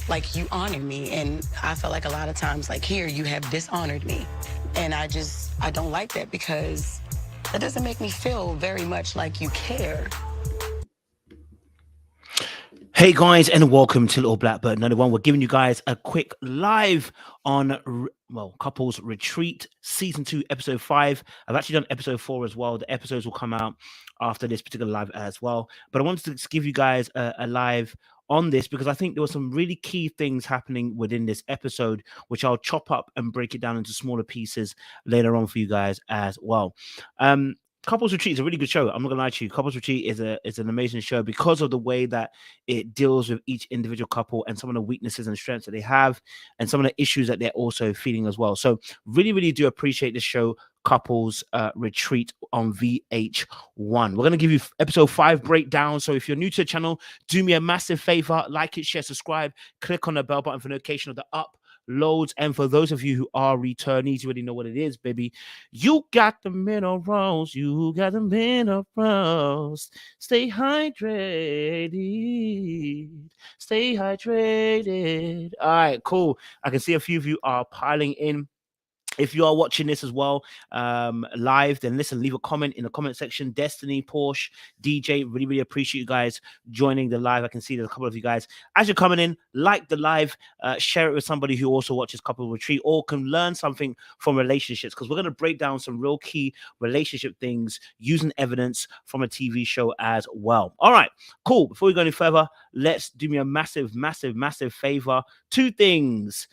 like you honor me. And I feel like a lot of times, like here, you have dishonored me. And I don't like that because that doesn't make me feel very much like you care. Hey guys, and welcome to Little Blackbird 91. We're giving you guys a quick live on Couples Retreat Season 2, Episode 5. I've actually done Episode 4 as well. The episodes will come out after this particular live as well. But I wanted to give you guys a live on this because I think there were some really key things happening within this episode, which I'll chop up and break it down into smaller pieces later on for you guys as well. Couples Retreat is a really good show. I'm not gonna lie to you. Couples Retreat is an amazing show because of the way that it deals with each individual couple and some of the weaknesses and strengths that they have, and some of the issues that they're also feeling as well. So really, really do appreciate this show, Couples Retreat on VH1. We're gonna give you episode 5 breakdown. So if you're new to the channel, do me a massive favor: like it, share, subscribe, click on the bell button for notification of the uploads. And for those of you who are returnees, you already know what it is, baby. You got the minerals. You got the minerals. Stay hydrated. Stay hydrated. All right, cool. I can see a few of you are piling in. If you are watching this as well live, then listen, leave a comment in the comment section. Destiny, Porsche, DJ, really, really appreciate you guys joining the live. I can see there's a couple of you guys. As you're coming in, like the live, share it with somebody who also watches Couple Retreat or can learn something from relationships, because we're going to break down some real key relationship things using evidence from a TV show as well. All right, cool. Before we go any further, let's do me a massive, massive, massive favor. 2 things.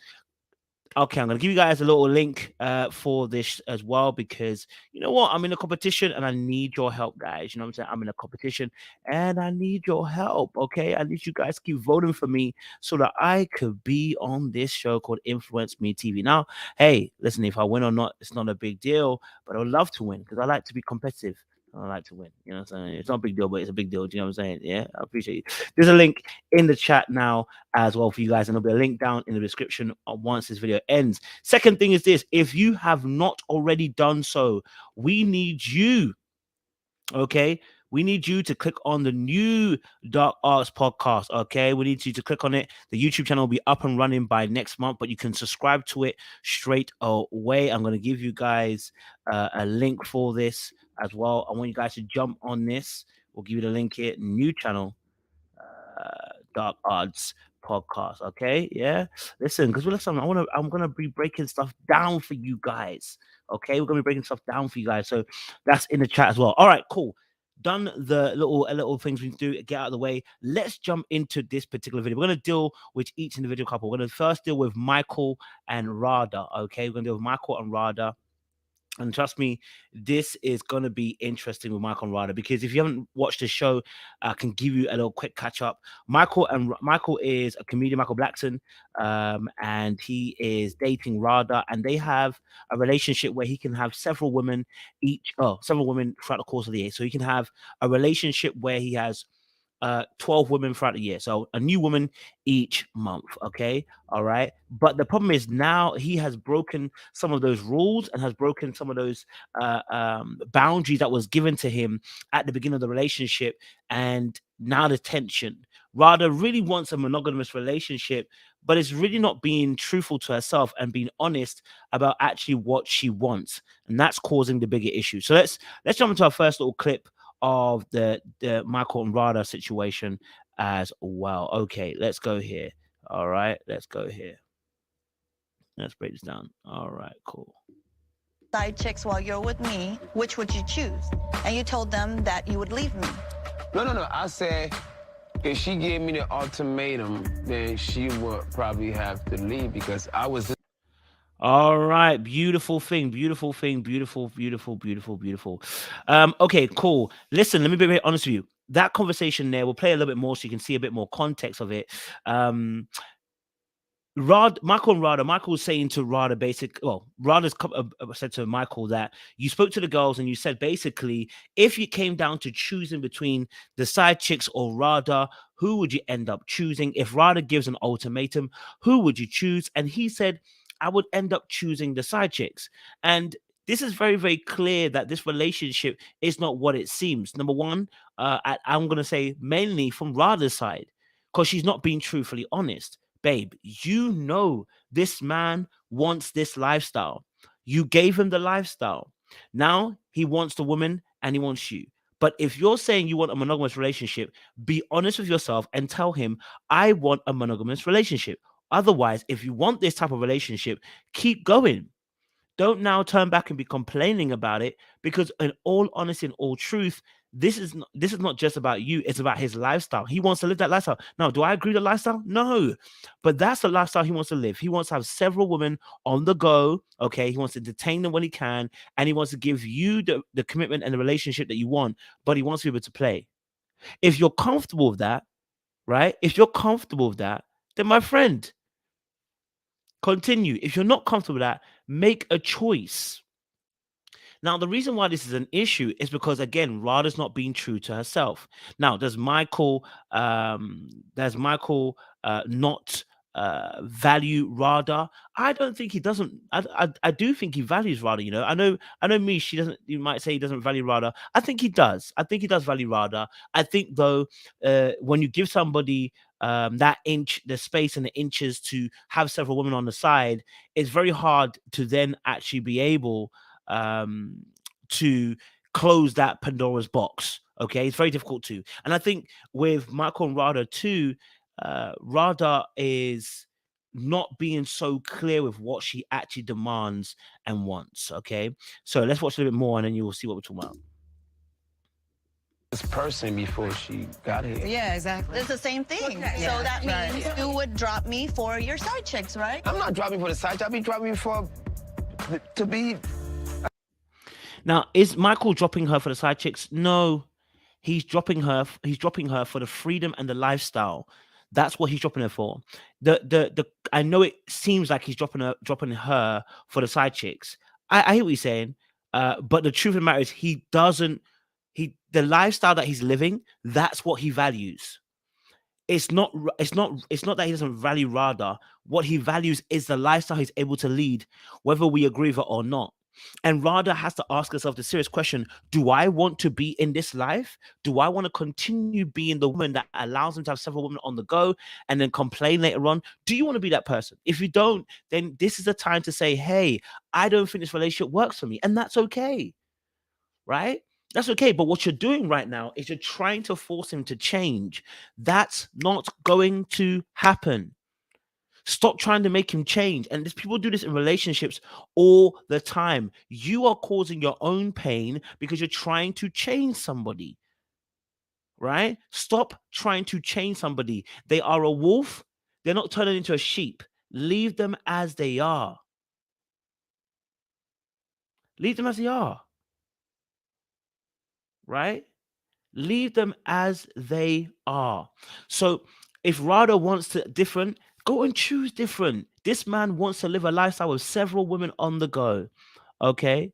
Okay, I'm gonna give you guys a little link for this as well, because you know what, I'm in a competition and I need your help, guys. You know what I'm saying? I'm in a competition and I need your help. Okay, I need you guys to keep voting for me so that I could be on this show called Influence Me TV. Now, hey, listen, if I win or not, it's not a big deal, but I would love to win because I like to be competitive. I like to win. You know what I'm saying? It's not a big deal, but it's a big deal. Do you know what I'm saying? Yeah, I appreciate you. There's a link in the chat now as well for you guys, and there'll be a link down in the description once this video ends. Second thing is this: if you have not already done so, we need you. Okay, we need you to click on the new Dark Arts podcast. Okay, we need you to click on it. The YouTube channel will be up and running by next month, but you can subscribe to it straight away. I'm going to give you guys a link for this as well. I want you guys to jump on this. We'll give you the link here. New channel, Dark Arts podcast. Okay, yeah. Listen, because listen, I'm gonna be breaking stuff down for you guys. Okay, we're gonna be breaking stuff down for you guys. So that's in the chat as well. All right, cool. Done the little things we do, get out of the way. Let's jump into this particular video. We're gonna deal with each individual couple. We're gonna first deal with Michael and Rada. Okay, we're gonna deal with Michael and Rada. And trust me, this is going to be interesting with Michael and Rada, because if you haven't watched the show, I can give you a little quick catch up. Michael is a comedian, Michael Blackson, and he is dating Rada, and they have a relationship where he can have several women throughout the course of the year. So he can have a relationship where he has 12 women throughout the year. So a new woman each month. Okay. All right. But the problem is now he has broken some of those rules and has broken some of those boundaries that was given to him at the beginning of the relationship. And now the tension. Rada really wants a monogamous relationship, but it's really not being truthful to herself and being honest about actually what she wants. And that's causing the bigger issue. So let's jump into our first little clip of the Michael and Rada situation as well. Okay, let's go here. All right, let's go here. Let's break this down. All right, cool. Side chicks while you're with me, which would you choose? And you told them that you would leave me. No. I said if she gave me the ultimatum, then she would probably have to leave because I was. All right, beautiful thing. Okay, cool. Listen, let me be very honest with you. That conversation there, we'll play a little bit more so you can see a bit more context of it. Michael and Rada, Michael was saying to Rada Rada's said to Michael that you spoke to the girls and you said basically, if you came down to choosing between the side chicks or Rada, who would you end up choosing? If Rada gives an ultimatum, who would you choose? And he said, I would end up choosing the side chicks. And this is very, very clear that this relationship is not what it seems. Number one, I'm going to say mainly from Rada's side, because she's not being truthfully honest. babe, you know this man wants this lifestyle. You gave him the lifestyle. Now he wants the woman and he wants you. But if you're saying you want a monogamous relationship, be honest with yourself and tell him, I want a monogamous relationship. Otherwise, if you want this type of relationship, keep going. Don't now turn back and be complaining about it, because in all honesty and all truth, this is not just about you, it's about his lifestyle. He wants to live that lifestyle. Now, do I agree with the lifestyle? No. But that's the lifestyle he wants to live. He wants to have several women on the go. Okay. He wants to detain them when he can, and he wants to give you the commitment and the relationship that you want, but he wants to be able to play. If you're comfortable with that, right? If you're comfortable with that, then my friend, continue. If you're not comfortable with that, make a choice. Now, the reason why this is an issue is because, again, Rada's not being true to herself. Now, does Michael not value Rada? I don't think he doesn't. I do think he values Rada. You know, I know me. She doesn't. You might say he doesn't value Rada. I think he does. I think he does value Rada. I think though, when you give somebody the space and the inches to have several women on the side, it's very hard to then actually be able to close that Pandora's box. Okay, it's very difficult to. And I think with Michael and Rada too, Rada is not being so clear with what she actually demands and wants. Okay, so let's watch a little bit more and then you will see what we're talking about. This person before she got here. Yeah, exactly. It's the same thing. Okay. So Yeah, that means right. you would drop me for your side chicks, right? I'm not dropping for the side. I'll be dropping for to be. Now, is Michael dropping her for the side chicks? No, he's dropping her. He's dropping her for the freedom and the lifestyle. That's what he's dropping her for. I know it seems like he's dropping her for the side chicks. I hear what you're saying, but the truth of the matter is he doesn't. The lifestyle that he's living, that's what he values. It's not that he doesn't value Rada. What he values is the lifestyle he's able to lead, whether we agree with it or not. And Rada has to ask herself the serious question: do I want to be in this life? Do I want to continue being the woman that allows him to have several women on the go and then complain later on? Do you want to be that person? If you don't, then this is the time to say, hey, I don't think this relationship works for me. And that's okay. Right? That's okay. But what you're doing right now is you're trying to force him to change. That's not going to happen. Stop trying to make him change. And people do this in relationships all the time. You are causing your own pain because you're trying to change somebody. Right? Stop trying to change somebody. They are a wolf. They're not turning into a sheep. Leave them as they are. Leave them as they are. Right? Leave them as they are. So if Rada wants to different, go and choose different. This man wants to live a lifestyle with several women on the go. Okay?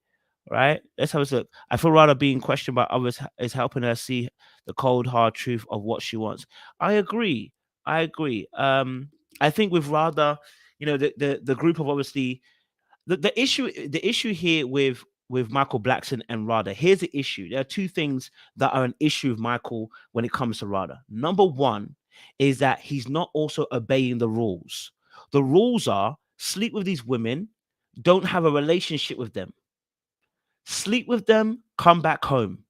Right? Let's have a look. I feel Rada being questioned by others is helping her see the cold, hard truth of what she wants. I agree. I think with Rada, you know, the group of obviously the issue here with Michael Blackson and Rada. Here's the issue. There are two things that are an issue with Michael when it comes to Rada. Number one is that he's not also obeying the rules. The rules are sleep with these women, don't have a relationship with them. Sleep with them, come back home.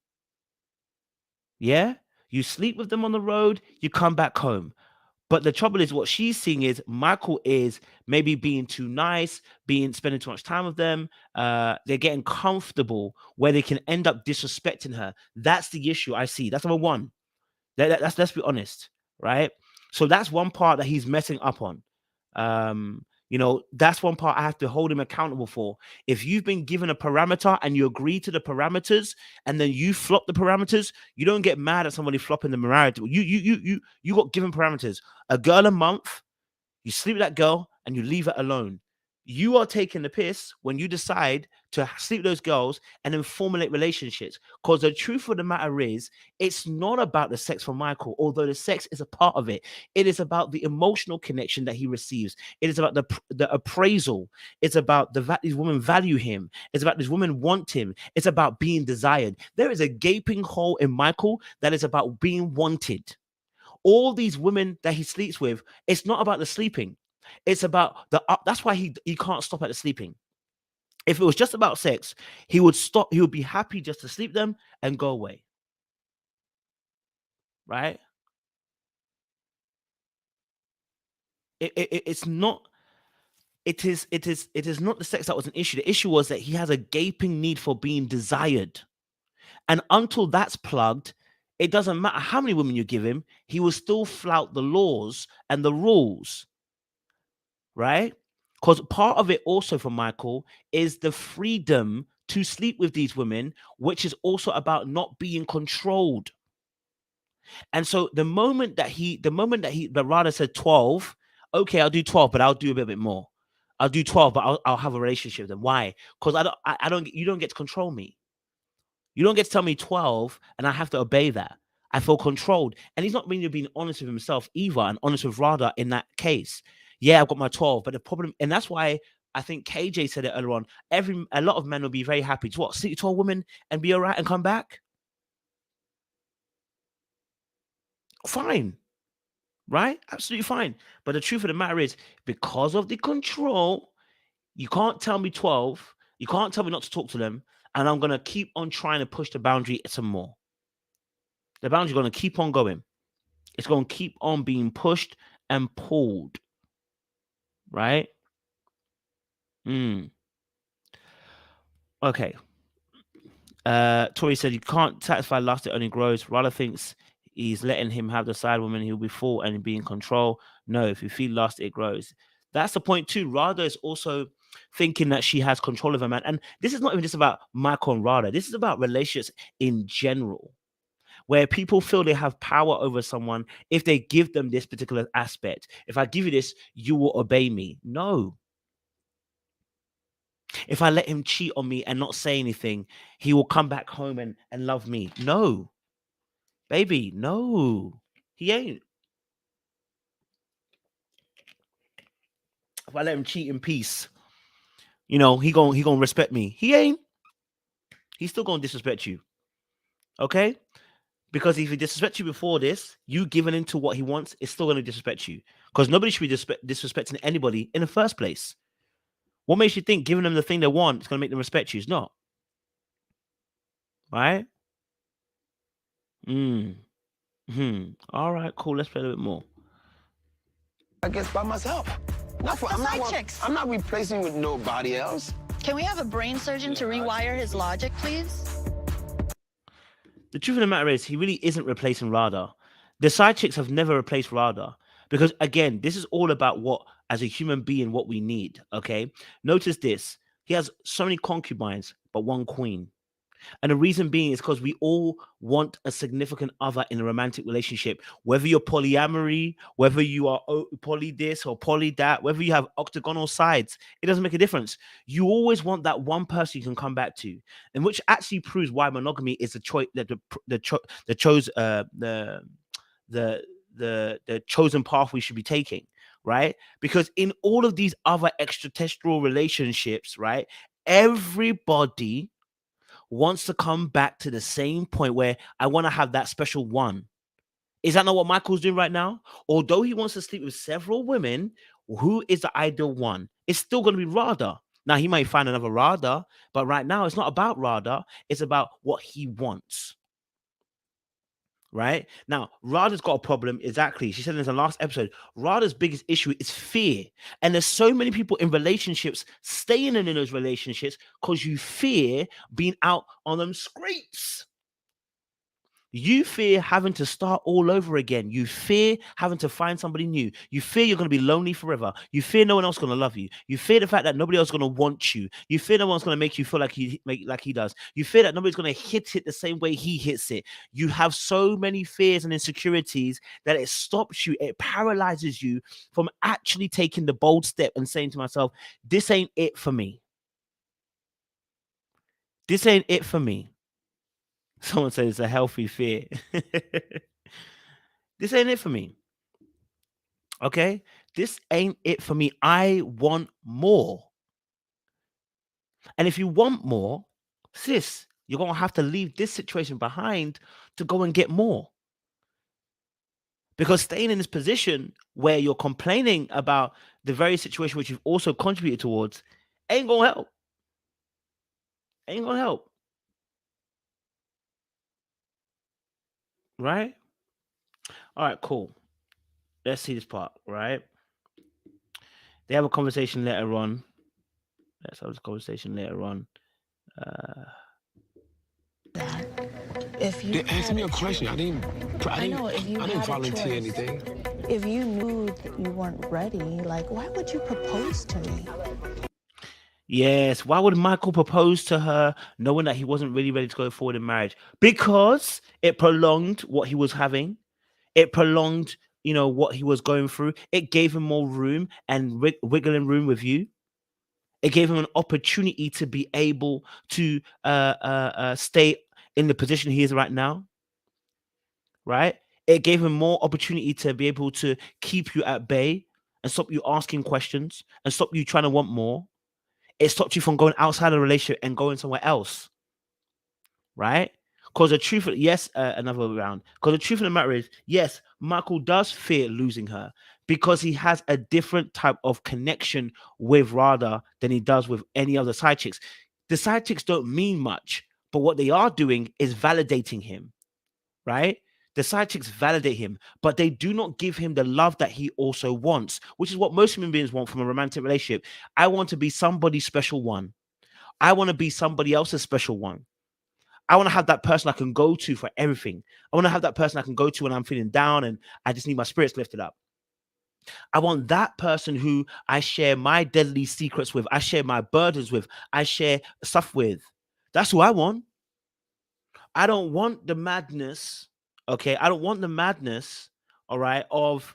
Yeah? You sleep with them on the road, you come back home. But the trouble is, what she's seeing is Michael is maybe being too nice, spending too much time with them. They're getting comfortable where they can end up disrespecting her. That's the issue I see. That's number one. Let's be honest, right? So that's one part that he's messing up on. You know, that's one part I have to hold him accountable for. If you've been given a parameter and you agree to the parameters and then you flop the parameters, you don't get mad at somebody flopping the parameters. You got given parameters. A girl a month, you sleep with that girl and you leave it alone. You are taking the piss when you decide to sleep with those girls and then formulate relationships. Because the truth of the matter is, it's not about the sex for Michael, although the sex is a part of it. It is about the emotional connection that he receives. It is about the appraisal. It's about these women value him. It's about these women want him. It's about being desired. There is a gaping hole in Michael that is about being wanted. all these women that he sleeps with, it's not about the sleeping. It's about the that's why he can't stop at the sleeping. If it was just about sex, he would stop. He would be happy just to sleep them and go away. Right? It's not. It is not the sex that was an issue. The issue was that he has a gaping need for being desired. And until that's plugged, it doesn't matter how many women you give him, he will still flout the laws and the rules. Right? Because part of it also for Michael is the freedom to sleep with these women, which is also about not being controlled. And so the moment that Rada said 12, okay, I'll do 12, but I'll do a little bit more. I'll do 12, but I'll have a relationship with them. Why? Because you don't get to control me. You don't get to tell me 12 and I have to obey that. I feel controlled. And he's not really being honest with himself either and honest with Rada in that case. Yeah, I've got my 12, but the problem, and that's why I think KJ said it earlier on, a lot of men will be very happy to sleep with 12 women and be all right and come back. Fine. Right? Absolutely fine. But the truth of the matter is, because of the control, you can't tell me 12. You can't tell me not to talk to them. And I'm going to keep on trying to push the boundary some more. The boundary is going to keep on going. It's going to keep on being pushed and pulled. Right? Okay. Tori said, you can't satisfy lust, it only grows. Rada thinks he's letting him have the side woman, he'll be full and be in control. No, if you feel lust, it grows. That's the point too. Rada is also thinking that she has control of a man. And this is not even just about Michael and Rada. This is about relationships in general, where people feel they have power over someone if they give them this particular aspect. If I give you this, you will obey me. No. If I let him cheat on me and not say anything, he will come back home and love me. No. Baby, no. He ain't. If I let him cheat in peace, he gonna respect me. He ain't. He's still gonna disrespect you. Okay? Because if he disrespects you before this, you giving into what he wants, it's still gonna disrespect you. Because nobody should be disrespecting anybody in the first place. What makes you think giving them the thing they want is gonna make them respect you? It's not. Right? All right, cool. Let's play a little bit more. I guess by myself. I'm not replacing with nobody else. Can we have a brain surgeon to rewire his logic, please? The truth of the matter is, he really isn't replacing Rada. The side chicks have never replaced Rada. Because again, this is all about what, as a human being, what we need. Okay. Notice this. He has so many concubines, but one queen. And the reason being is because we all want a significant other in a romantic relationship, whether you're polyamory, whether you are poly this or poly that, whether you have octagonal sides, it doesn't make a difference. You always want that one person you can come back to, and which actually proves why monogamy is the choice, that the chosen path we should be taking, right? Because in all of these other extraterrestrial relationships, right, everybody wants to come back to the same point where I want to have that special one. Is that not what Michael's doing right now? Although he wants to sleep with several women, who is the ideal one? It's still going to be Rada. Now, he might find another Rada, but right now it's not about Rada. It's about what he wants. Right? Now, Rada's got a problem. Exactly. She said in the last episode, Rada's biggest issue is fear. And there's so many people in relationships staying in those relationships because you fear being out on them streets. You fear having to start all over again. You fear having to find somebody new. You fear you're going to be lonely forever. You fear no one else is going to love you. You fear the fact that nobody else is going to want you. You fear no one's going to make you feel like he does. You fear that nobody's going to hit it the same way he hits it. You have so many fears and insecurities that it stops you. It paralyzes you from actually taking the bold step and saying to myself, this ain't it for me. This ain't it for me. Someone said it's a healthy fear. This ain't it for me. Okay? This ain't it for me. I want more. And if you want more, sis, you're going to have to leave this situation behind to go and get more. Because staying in this position where you're complaining about the very situation which you've also contributed towards ain't gonna help. Ain't gonna help. Right? All right, cool. Let's see this part, right? They have a conversation later on. Let's have this conversation later on. If you They asked had me a question. I didn't if you had a volunteer choice. anything. If you knew that you weren't ready, like, why would you propose to me? Yes. Why would Michael propose to her knowing that he wasn't really ready to go forward in marriage? Because it prolonged what he was having. It prolonged, what he was going through. It gave him more room and wiggling room with you. It gave him an opportunity to be able to stay in the position he is right now. Right? It gave him more opportunity to be able to keep you at bay and stop you asking questions and stop you trying to want more. It stopped you from going outside of the relationship and going somewhere else. Right? Because the truth, yes, another round. Because the truth of the matter is, yes, Michael does fear losing her because he has a different type of connection with Radha than he does with any other side chicks. The side chicks don't mean much, but what they are doing is validating him, right? The side chicks validate him, but they do not give him the love that he also wants, which is what most human beings want from a romantic relationship. I want to be somebody's special one. I want to be somebody else's special one. I want to have that person I can go to for everything. I want to have that person I can go to when I'm feeling down and I just need my spirits lifted up. I want that person who I share my deadly secrets with, I share my burdens with, I share stuff with. That's who I want. I don't want the madness, okay? I don't want the madness, all right, of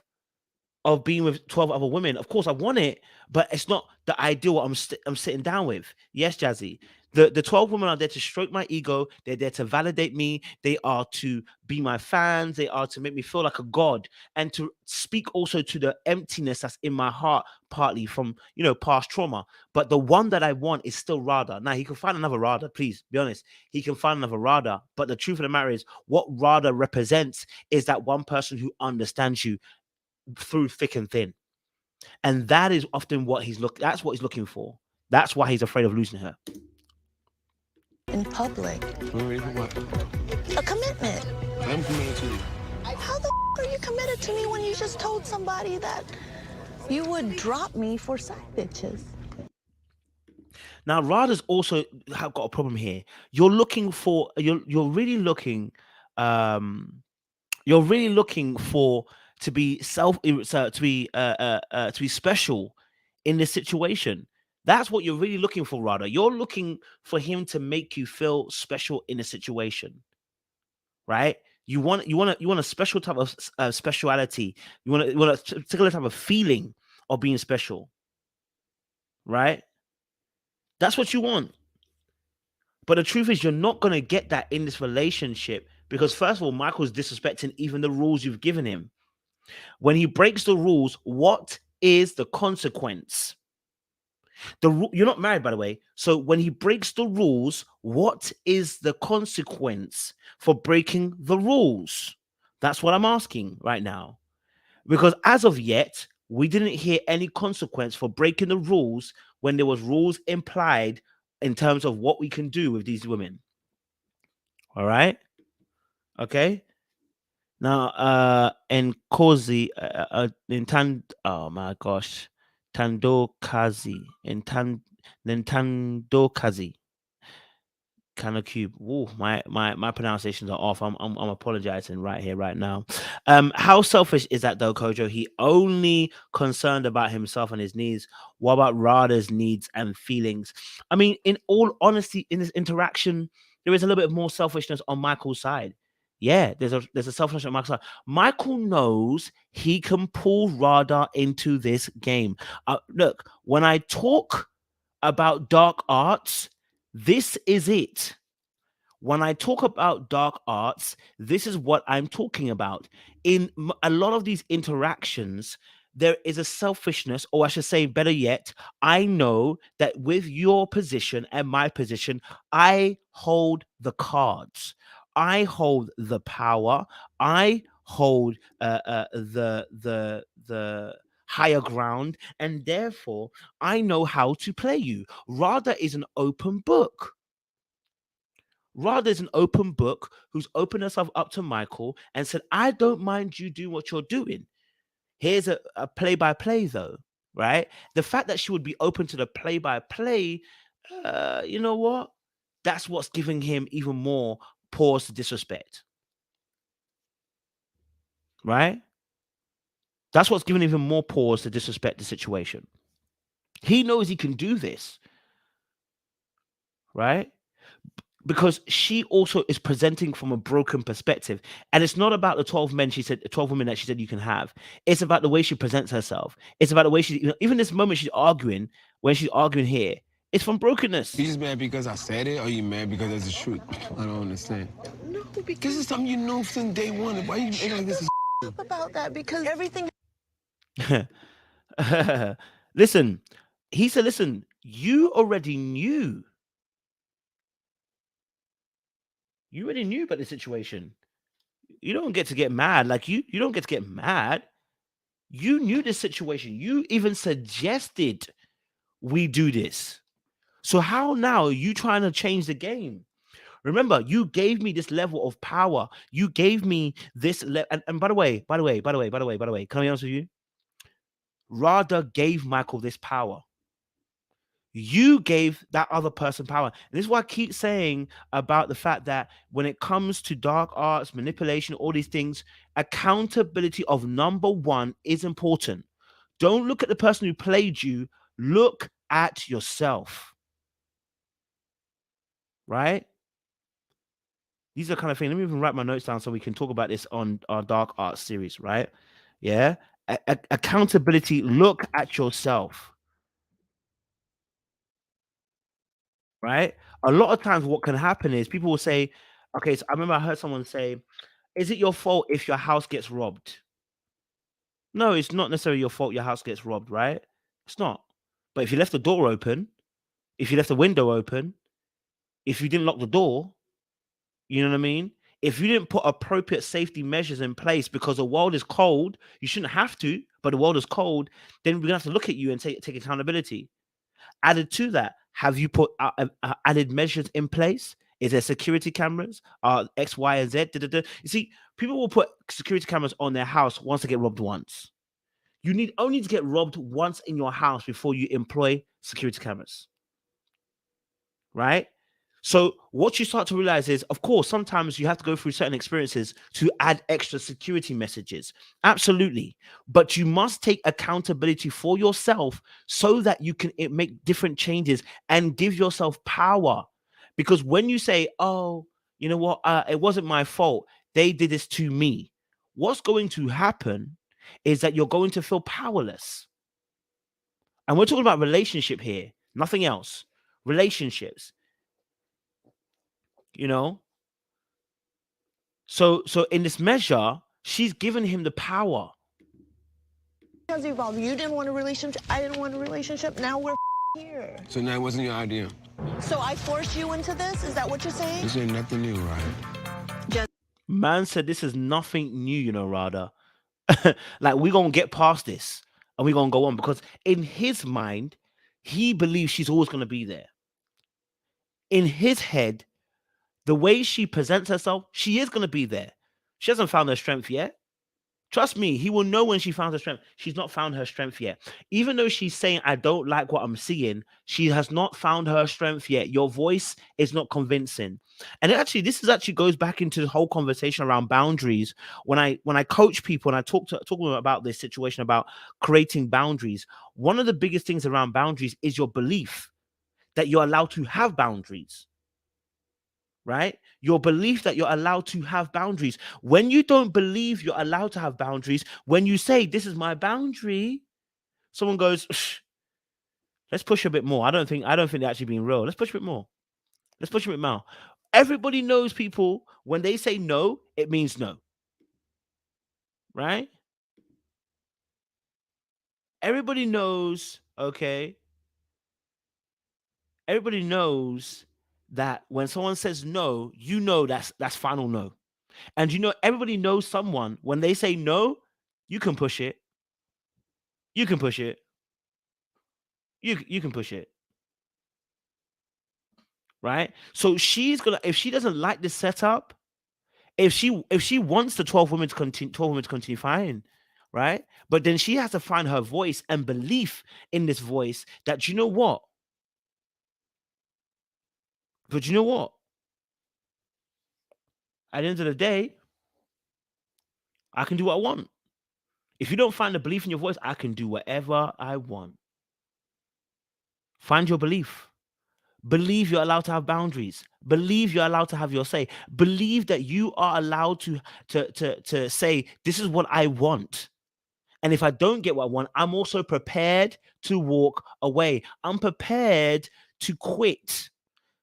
being with 12 other women. Of course, I want it, but it's not the ideal what I'm sitting down with. Yes, Jazzy. The 12 women are there to stroke my ego. They're there to validate me. They are to be my fans. They are to make me feel like a god and to speak also to the emptiness that's in my heart, partly from, past trauma. But the one that I want is still Radha. Now, he can find another Radha, please be honest. He can find another Radha. But the truth of the matter is, what Radha represents is that one person who understands you through thick and thin. And that is often what that's what he's looking for. That's why he's afraid of losing her. In public. What? A commitment. I'm committed to you. How the are you committed to me when you just told somebody that you would drop me for side bitches? Now, Radha's also got a problem here. You're looking for you're really looking for to be to be special in this situation. That's what you're really looking for, Radha. You're looking for him to make you feel special in a situation, right? You want a special type of speciality. You want a particular type of feeling of being special, right? That's what you want. But the truth is, you're not going to get that in this relationship because, first of all, Michael's disrespecting even the rules you've given him. When he breaks the rules, what is the consequence? You're not married, by the way. So when he breaks the rules, what is the consequence for breaking the rules? That's what I'm asking right now. Because as of yet, we didn't hear any consequence for breaking the rules when there was rules implied in terms of what we can do with these women. All right? Okay? Now, in Kozi, oh my gosh, Tandokazi, Tandokazi, kind of cube. Ooh, my pronunciations are off. I'm apologizing right here, right now. How selfish is that though, Kojo? He only concerned about himself and his needs. What about Radha's needs and feelings? I mean, in all honesty, in this interaction, there is a little bit more selfishness on Michael's side. Yeah, there's a selfishness on Michael's side. Michael knows he can pull Radha into this game. Look, when I talk about dark arts, this is it. When I talk about dark arts, this is what I'm talking about. In a lot of these interactions, there is a selfishness, or I should say, better yet, I know that with your position and my position, I hold the cards. I hold the power. I hold the higher ground, and therefore I know how to play you. Radha is an open book. Radha is an open book who's opened herself up to Michael and said, I don't mind you doing what you're doing. Here's a play-by-play, though, right? The fact that she would be open to the play-by-play, you know what? That's what's giving him even more pause to disrespect, right? That's what's giving even more pause to disrespect the situation. He knows he can do this, right? Because she also is presenting from a broken perspective. And it's not about the 12 men she said, 12 women that she said you can have. It's about the way she presents herself. It's about the way she, even this moment she's arguing, when she's arguing here, it's from brokenness. You just mad because I said it, or you mad because that's the truth? I don't understand. No, because this is something you know since day one. Why you acting like this is About that because everything. Listen, he said, listen, you already knew. You already knew about the situation. You don't get to get mad. Like you don't get to get mad. You knew this situation. You even suggested we do this. So how now are you trying to change the game? Remember, you gave me this level of power. You gave me this and by the way, can I be honest with you? Radha gave Michael this power. You gave that other person power. And this is why I keep saying about the fact that when it comes to dark arts, manipulation, all these things, accountability of number one is important. Don't look at the person who played you, look at yourself. Right? These are kind of things. Let me even write my notes down so we can talk about this on our dark arts series, right? Yeah. Accountability, look at yourself. Right? A lot of times what can happen is people will say, okay, so I remember I heard someone say, is it your fault if your house gets robbed? No, it's not necessarily your fault your house gets robbed, right? It's not. But if you left the door open, if you left the window open, if you didn't lock the door, you know what I mean? If you didn't put appropriate safety measures in place because the world is cold, you shouldn't have to, but the world is cold, then we're gonna have to look at you and take accountability. Added to that, have you put added measures in place? Is there security cameras? X, Y, and Z? Da, da, da. You see, people will put security cameras on their house once they get robbed once. You need only to get robbed once in your house before you employ security cameras. Right? So what you start to realize is, of course, sometimes you have to go through certain experiences to add extra security messages. Absolutely. But you must take accountability for yourself so that you can make different changes and give yourself power. Because when you say, oh, you know what, it wasn't my fault, they did this to me, what's going to happen is that you're going to feel powerless. And we're talking about relationship here, nothing else. Relationships. You know, so in this measure, she's given him the power. Has evolved. You didn't want a relationship. I didn't want a relationship. Now we're here. So now it wasn't your idea? So I forced you into this? Is that what you're saying? This ain't nothing new, right? Man said this is nothing new, you know, Radha. Like, we're gonna get past this and we're gonna go on, because in his mind, he believes she's always gonna be there. In his head, the way she presents herself, she is gonna be there. She hasn't found her strength yet. Trust me, he will know when she found her strength. She's not found her strength yet. Even though she's saying, I don't like what I'm seeing, she has not found her strength yet. Your voice is not convincing. And actually, this goes back into the whole conversation around boundaries. When I coach people and I talk to them about this situation about creating boundaries, one of the biggest things around boundaries is your belief that you're allowed to have boundaries. Right? Your belief that you're allowed to have boundaries. When you don't believe you're allowed to have boundaries, when you say, this is my boundary, someone goes, let's push a bit more. I don't think they're actually being real. Let's push a bit more. Let's push a bit more. Everybody knows, people, when they say no, it means no. Right? Everybody knows, okay? Everybody knows that when someone says no, you know that's final no. And you know, everybody knows someone when they say no, you can push it. You can push it. You can push it. Right? So she's gonna, if she doesn't like this setup, if she wants the 12 women to continue, fine, right? But then she has to find her voice and belief in this voice that, you know what? But you know what? At the end of the day, I can do what I want. If you don't find the belief in your voice, I can do whatever I want. Find your belief. Believe you're allowed to have boundaries. Believe you're allowed to have your say. Believe that you are allowed to say, this is what I want. And if I don't get what I want, I'm also prepared to walk away. I'm prepared to quit.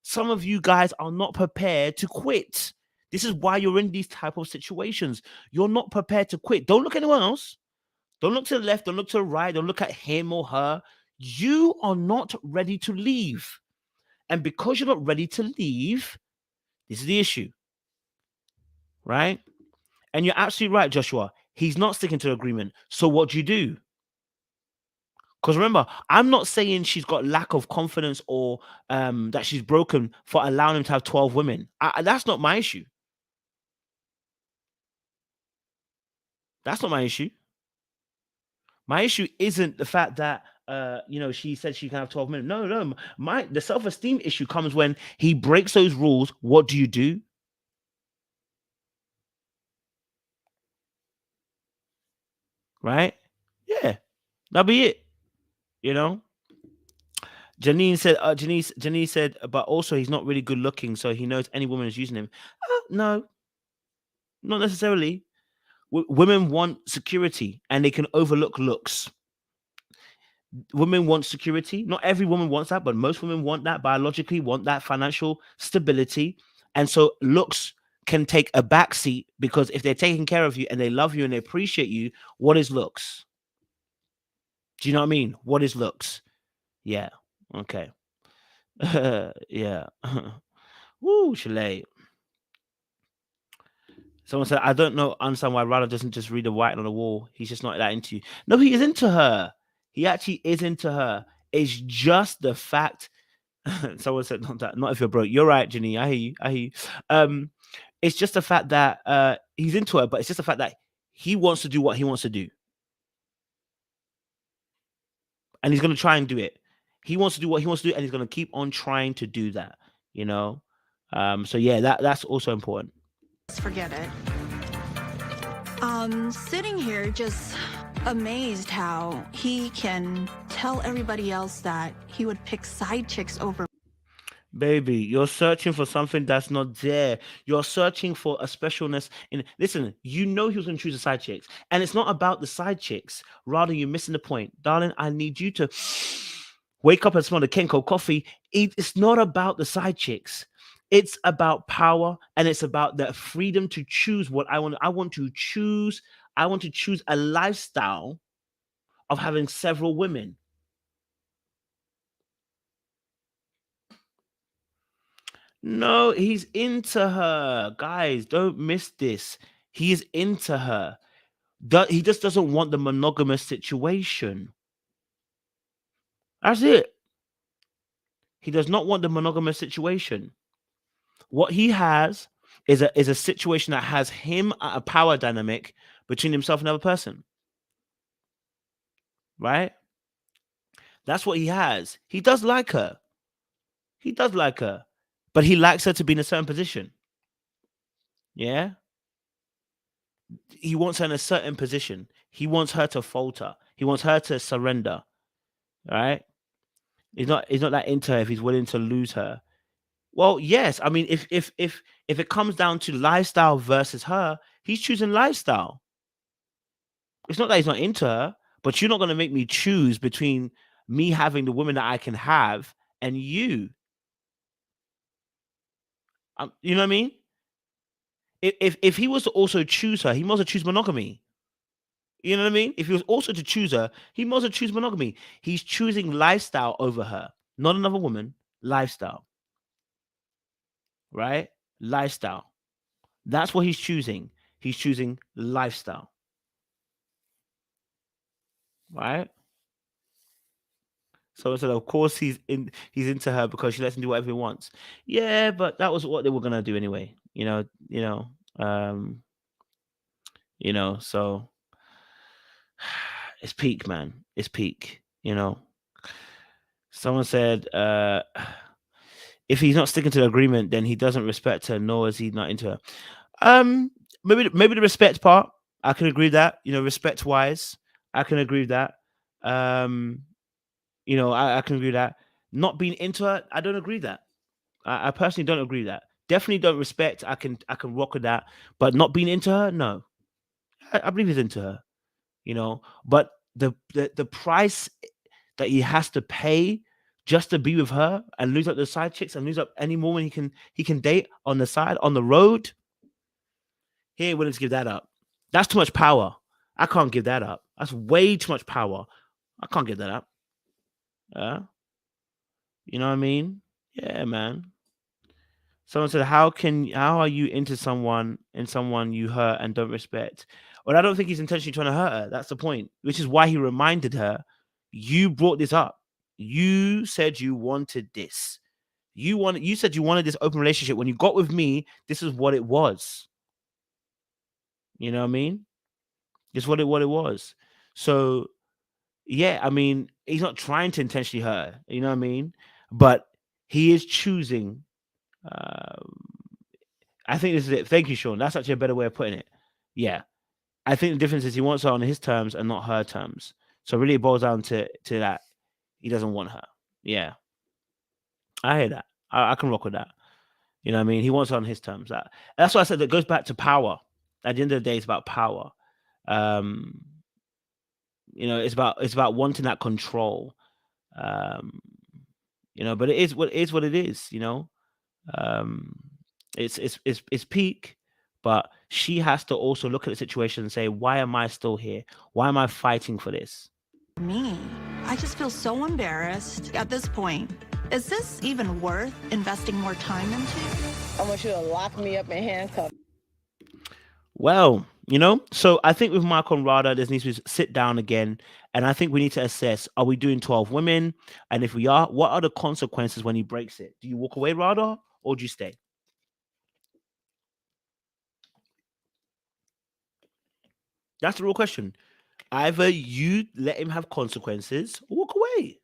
Some of you guys are not prepared to quit. This is why you're in these type of situations. You're not prepared to quit. Don't look anywhere else. Don't look to the left. Don't look to the right. Don't look at him or her. You are not ready to leave. And because you're not ready to leave, this is the issue. Right? And you're absolutely right, Joshua. He's not sticking to agreement. So what do you do? Because remember, I'm not saying she's got lack of confidence or that she's broken for allowing him to have 12 women. That's not my issue. That's not my issue. My issue isn't the fact that she said she can have 12 women. No. The self-esteem issue comes when he breaks those rules. What do you do? Right? Yeah, that'll be it. You know? Janine said, Janine said, but also he's not really good looking, so he knows any woman is using him. No, not necessarily. Women want security and they can overlook looks. Women want security. Not every woman wants that, but most women want that biologically, want that financial stability. And so looks can take a backseat because if they're taking care of you and they love you and they appreciate you, what is looks? Do you know what I mean? What is looks? Yeah. Okay. Yeah. Woo, Chalet. Someone said, I don't understand why Rada doesn't just read the writing on the wall. He's just not that into you. No, he is into her. He actually is into her. It's just the fact. Someone said, not if you're broke. You're right, Jenny. I hear you. It's just the fact that he's into her, but it's just the fact that he wants to do what he wants to do. And he's going to try and do it. He wants to do what he wants to do, and he's going to keep on trying to do that, So yeah, that's also important. Forget it. Sitting here just amazed how he can tell everybody else that he would pick side chicks over. Baby, you're searching for something that's not there. You're searching for a specialness in. Listen, he was going to choose the side chicks, and it's not about the side chicks. Rather, you're missing the point, darling. I need you to wake up and smell the Kenko coffee. It's not about the side chicks. It's about power, and it's about the freedom to choose what I want. I want to choose a lifestyle of having several women. No, he's into her. Guys, don't miss this. He is into her. He just doesn't want the monogamous situation. That's it. He does not want the monogamous situation. What he has is a situation that has him at a power dynamic between himself and another person. Right? That's what he has. He does like her. But he likes her to be in a certain position. Yeah? He wants her in a certain position. He wants her to falter. He wants her to surrender. Right? He's not that into her if he's willing to lose her. Well, yes. I mean, if it comes down to lifestyle versus her, he's choosing lifestyle. It's not that he's not into her, but you're not going to make me choose between me having the woman that I can have and you. You know what I mean? If he was to also choose her, he must choose monogamy. You know what I mean? If he was also to choose her, he must choose monogamy. He's choosing lifestyle over her, not another woman. Lifestyle, right? Lifestyle. That's what he's choosing. He's choosing lifestyle, right? So instead, of course, he's into her because she lets him do whatever he wants. Yeah, but that was what they were gonna do anyway. Um, So it's peak, man. It's peak. Someone said, if he's not sticking to the agreement, then he doesn't respect her, nor is he not into her. Maybe the respect part, I can agree with that. Respect wise, I can agree with that. I can agree with that. Not being into her, I don't agree with that. I personally don't agree with that. Definitely don't respect. I can rock with that, but not being into her, no. I believe he's into her. But the price that he has to pay just to be with her and lose up the side chicks and lose up any woman he can date on the side, on the road, he ain't willing to give that up. That's too much power. I can't give that up. That's way too much power. I can't give that up. You know what I mean? Yeah, man. Someone said, how are you into someone you hurt and don't respect? Well, I don't think he's intentionally trying to hurt her. That's the point, which is why he reminded her, you brought this up. You said you wanted this. You said you wanted this open relationship. When you got with me, this is what it was. You know what I mean? It's what it was. So, yeah, I mean, he's not trying to intentionally hurt her. You know what I mean? But he is choosing. I think this is it. Thank you, Sean. That's actually a better way of putting it. Yeah. I think the difference is he wants her on his terms and not her terms. So really it boils down to that. He doesn't want her. Yeah. I hear that. I can rock with that. You know what I mean? He wants her on his terms. That's why I said that goes back to power. At the end of the day, it's about power. It's about wanting that control. But it is what it is, It's peak, but she has to also look at the situation and say, why am I still here? Why am I fighting for this? Me, I just feel so embarrassed at this point. Is this even worth investing more time into? I want you to lock me up in handcuffs. Well, so I think with Mark on Rada, there needs to sit down again. And I think we need to assess, are we doing 12 women? And if we are, what are the consequences when he breaks it? Do you walk away, Rada, or do you stay? That's the real question. Either you let him have consequences or walk away.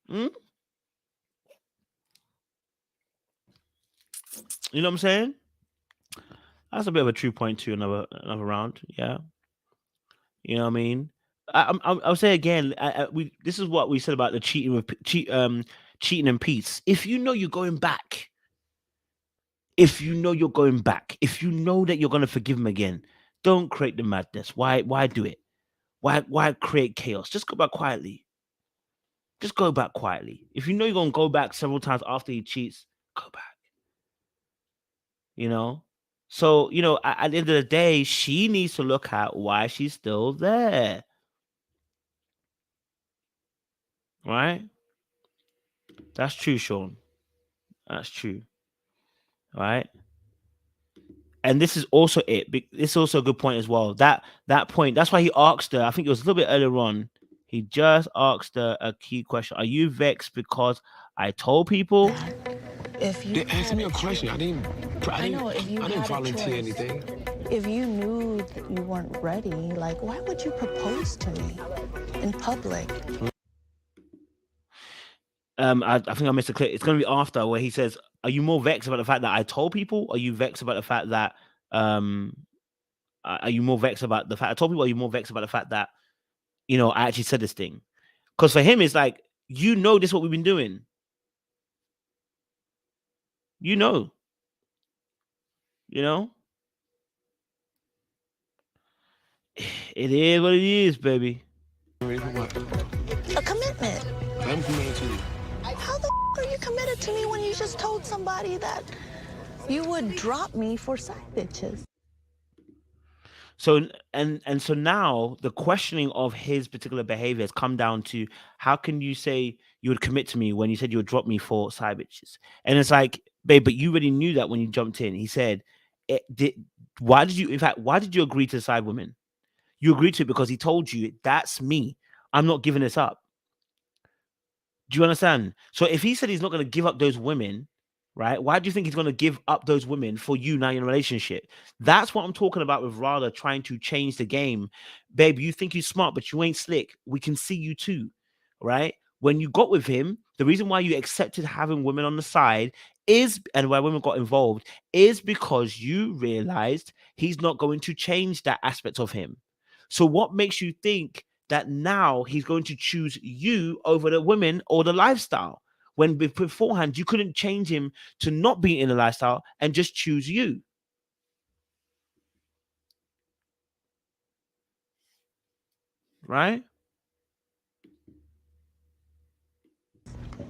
You know what I'm saying? That's a bit of a true point to another round. Yeah. You know what I mean? I'll say again. This is what we said about the cheating and peace. If you know you're going back, if you know you're going back, if you know that you're going to forgive him again, don't create the madness. Why do it? Why create chaos? Just go back quietly. Just go back quietly. If you know you're going to go back several times after he cheats, go back. So, at the end of the day, she needs to look at why she's still there. Right? That's true, Sean. That's true. Right? And this is also it. This is also a good point as well. That point, that's why he asked her, I think it was a little bit earlier on, he just asked her a key question. Are you vexed because I told people? If you ask me a question, I didn't volunteer anything. If you knew that you weren't ready, like, why would you propose to me in public? I think I missed a clip. It's going to be after where he says, are you more vexed about the fact that I told people? Or are you vexed about the fact that, are you more vexed about the fact I told people? Or are you more vexed about the fact that, I actually said this thing? Because for him, it's like, this is what we've been doing. It is what it is, baby. A commitment. I'm committed to you. How the are you committed to me when you just told somebody that you would drop me for side bitches? So so now the questioning of his particular behavior has come down to, how can you say you would commit to me when you said you would drop me for side bitches? And it's like, babe, but you already knew that when you jumped in. He said, why did you agree to side women? You agreed to it because he told you, that's me. I'm not giving this up. Do you understand? So if he said he's not going to give up those women, right? Why do you think he's going to give up those women for you now in a relationship? That's what I'm talking about with Rada trying to change the game. Babe, you think you're smart, but you ain't slick. We can see you too, right? When you got with him, the reason why you accepted having women on the side and why women got involved is because you realized he's not going to change that aspect of him. So what makes you think that now he's going to choose you over the women or the lifestyle, when beforehand you couldn't change him to not be in the lifestyle and just choose you? Right?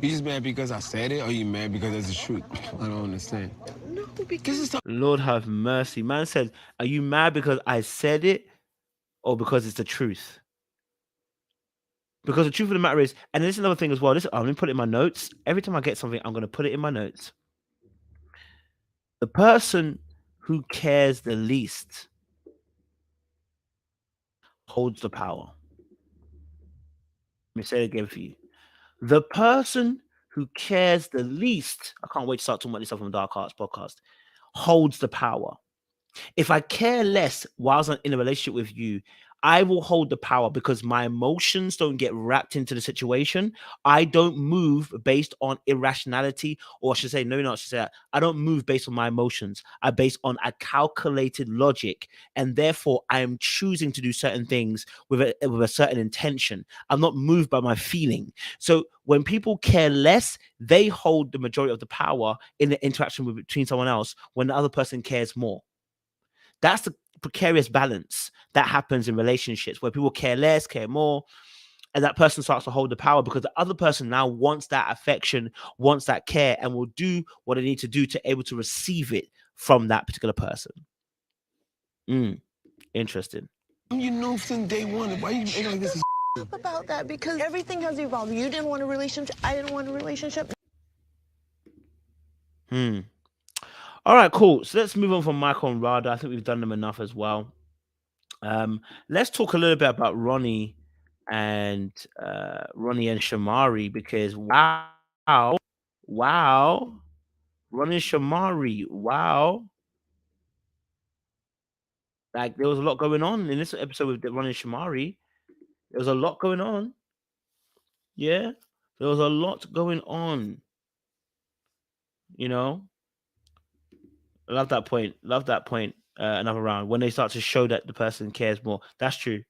You just mad because I said it, or you mad because it's the truth? I don't understand. No, because it's the Lord have mercy. Man said, are you mad because I said it or because it's the truth? Because the truth of the matter is, and this is another thing as well. I'm going to put it in my notes. Every time I get something, I'm going to put it in my notes. The person who cares the least holds the power. Let me say it again for you. The person who cares the least, I can't wait to start talking about this stuff on the Dark Arts podcast, holds the power. If I care less whilst I'm in a relationship with you, I will hold the power because my emotions don't get wrapped into the situation. I don't move based on irrationality, or I should say, no, not should say that. I don't move based on my emotions. I base on a calculated logic, and therefore I am choosing to do certain things with a certain intention. I'm not moved by my feeling. So when people care less, they hold the majority of the power in the interaction between someone else when the other person cares more. That's the precarious balance that happens in relationships where people care less, care more, and that person starts to hold the power because the other person now wants that affection, wants that care, and will do what they need to do to able to receive it from that particular person. Interesting. You know since day one. Why you acting like this is about that because everything has evolved. You didn't want a relationship. I didn't want a relationship. All right, cool. So let's move on from Michael and Rada. I think we've done them enough as well. Let's talk a little bit about Ronnie and Shamari, because wow, Ronnie and Shamari, wow. Like there was a lot going on in this episode with Ronnie and Shamari. There was a lot going on. Yeah, there was a lot going on. You know, love that point. Love that point. Another round when they start to show that the person cares more. That's true.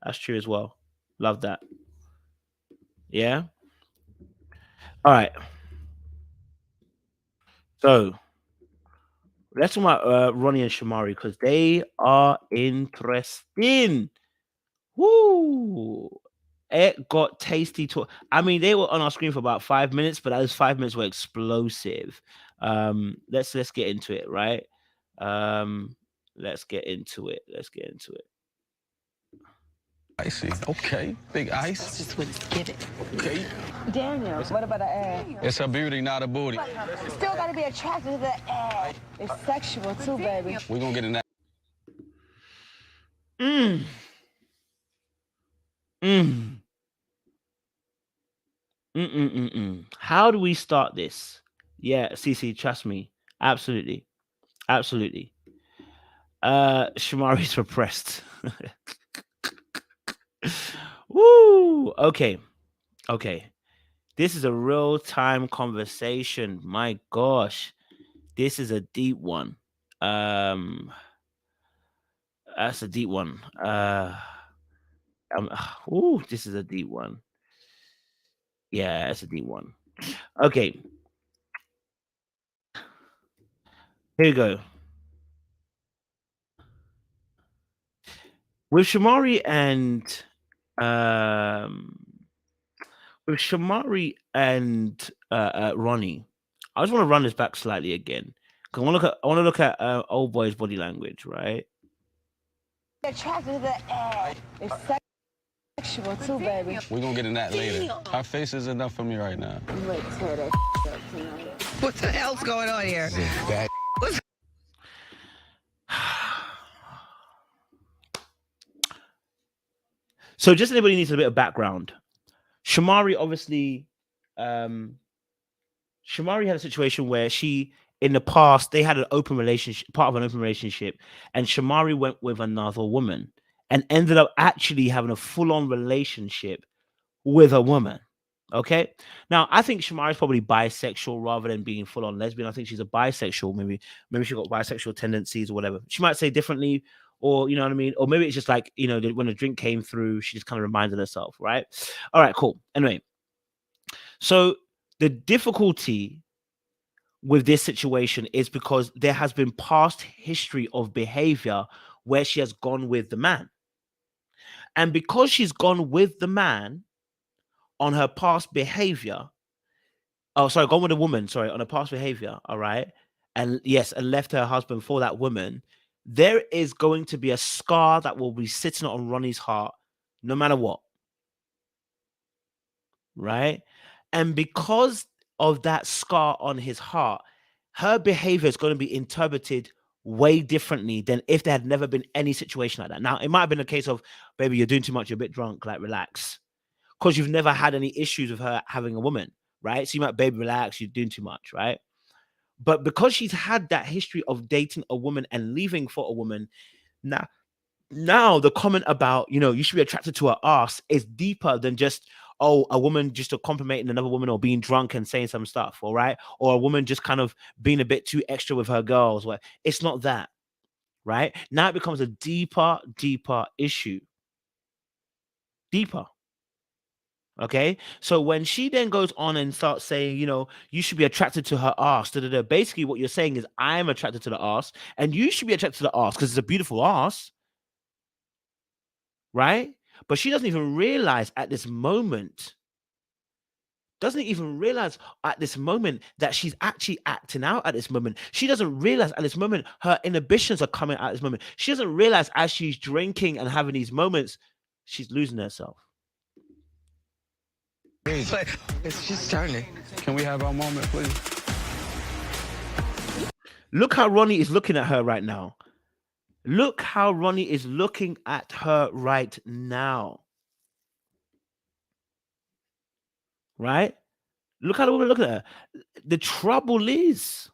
That's true as well. Love that. Yeah. All right. So let's talk about Ronnie and Shamari because they are interesting. Woo! It got tasty. I mean, they were on our screen for about 5 minutes, but those 5 minutes were explosive. Let's get into it, right? Let's get into it. icy? Okay, big ice. That's just what it's giving. Okay. Daniel, what about the ass? It's a beauty, not a booty. Still gotta be attracted to the ass. It's sexual too, baby. We're gonna get in that. How do we start this? Yeah, CC, trust me. Absolutely. Shamari's repressed. Woo! Okay. This is a real-time conversation. My gosh. This is a deep one. That's a deep one. This is a deep one. Yeah, that's a deep one. Okay. Here we go. With Shamari and Ronnie, I just want to run this back slightly again. Because I want to look at old boy's body language, right? Attracted to the ass. It's sexual too, baby. We're gonna get in that later. Her face is enough for me right now. Look, Teddy. What the hell's going on here? That So just anybody needs a bit of background. Shamari obviously, Shamari had a situation where she, in the past, they had an open relationship, part of an open relationship, and Shamari went with another woman and ended up actually having a full-on relationship with a woman. Okay. Now, I think Shamari is probably bisexual rather than being full-on lesbian. I think she's a bisexual. Maybe she got bisexual tendencies or whatever. She might say differently, or you know what I mean, or maybe it's just like, you know, when the drink came through, she just kind of reminded herself, right? All right, cool. Anyway, so the difficulty with this situation is because there has been past history of behavior where she has gone with the man, and because she's gone with the man on her past behavior, gone with a woman, on her past behavior, all right, and yes, and left her husband for that woman, there is going to be a scar that will be sitting on Ronnie's heart no matter what, right? And because of that scar on his heart, her behavior is going to be interpreted way differently than if there had never been any situation like that. Now, it might have been a case of, baby, you're doing too much, you're a bit drunk, like relax, because you've never had any issues with her having a woman, right? So you might, baby, relax, you're doing too much, right? But because she's had that history of dating a woman and leaving for a woman, now the comment about, you know, you should be attracted to her ass is deeper than just, oh, a woman just complimenting another woman or being drunk and saying some stuff, all right? Or a woman just kind of being a bit too extra with her girls. It's not that, right? Now it becomes a deeper issue. Deeper. Okay, so when she then goes on and starts saying, you know, you should be attracted to her ass, basically what you're saying is, I'm attracted to the ass, and you should be attracted to the ass because it's a beautiful ass, right? But she doesn't even realize at this moment, that she's actually acting out at this moment. She doesn't realize at this moment her inhibitions are coming out at this moment. She doesn't realize as she's drinking and having these moments, she's losing herself. but it's just turning. Can we have our moment, please? Look how Ronnie is looking at her right now. Look how Ronnie is looking at her right now. Right? Look how the woman looking at her. The trouble is,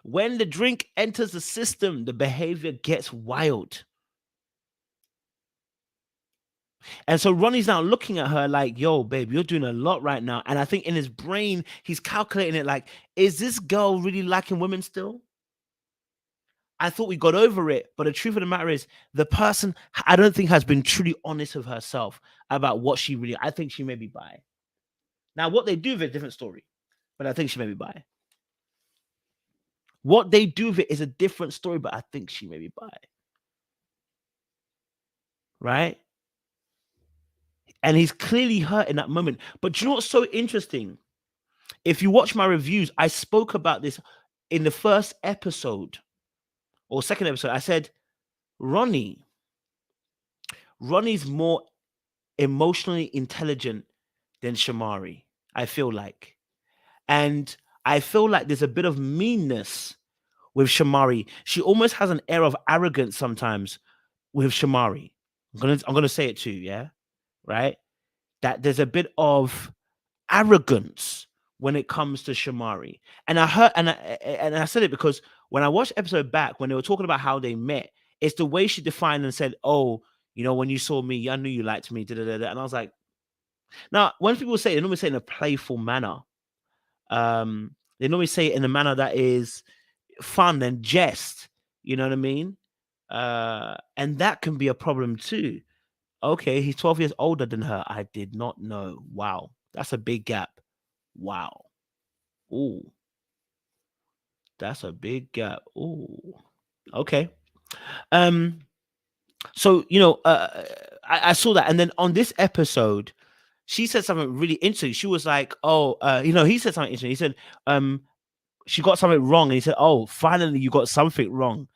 when the drink enters the system, the behavior gets wild. And so Ronnie's now looking at her like, yo, babe, you're doing a lot right now. And I think in his brain, he's calculating it like, is this girl really liking women still? I thought we got over it. But the truth of the matter is, the person, I don't think, has been truly honest with herself about what she really, I think she may be bi. Now, what they do with it is a different story. But I think she may be bi. What they do with it is a different story, but I think she may be bi. Right? And he's clearly hurt in that moment. But do you know what's so interesting? If you watch my reviews, I spoke about this in the first episode or second episode. I said, Ronnie's more emotionally intelligent than Shamari, I feel like. And I feel like there's a bit of meanness with Shamari. She almost has an air of arrogance sometimes with Shamari. I'm gonna say it too, yeah? Right? That there's a bit of arrogance when it comes to Shamari. And I heard, and I said it because when I watched episode back, when they were talking about how they met, it's the way she defined and said, oh, you know, when you saw me, I knew you liked me, and I was like, now, when people say, they normally say it in a playful manner. They normally say it in a manner that is fun and jest, you know what I mean? And that can be a problem too. Okay, he's 12 years older than her. I did not know. Wow, that's a big gap. Wow. Ooh. That's a big gap. Ooh. Okay. So, you know, I saw that. And then on this episode, she said something really interesting. She was like, oh, you know, he said something interesting. He said, she got something wrong. And he said, oh, finally you got something wrong.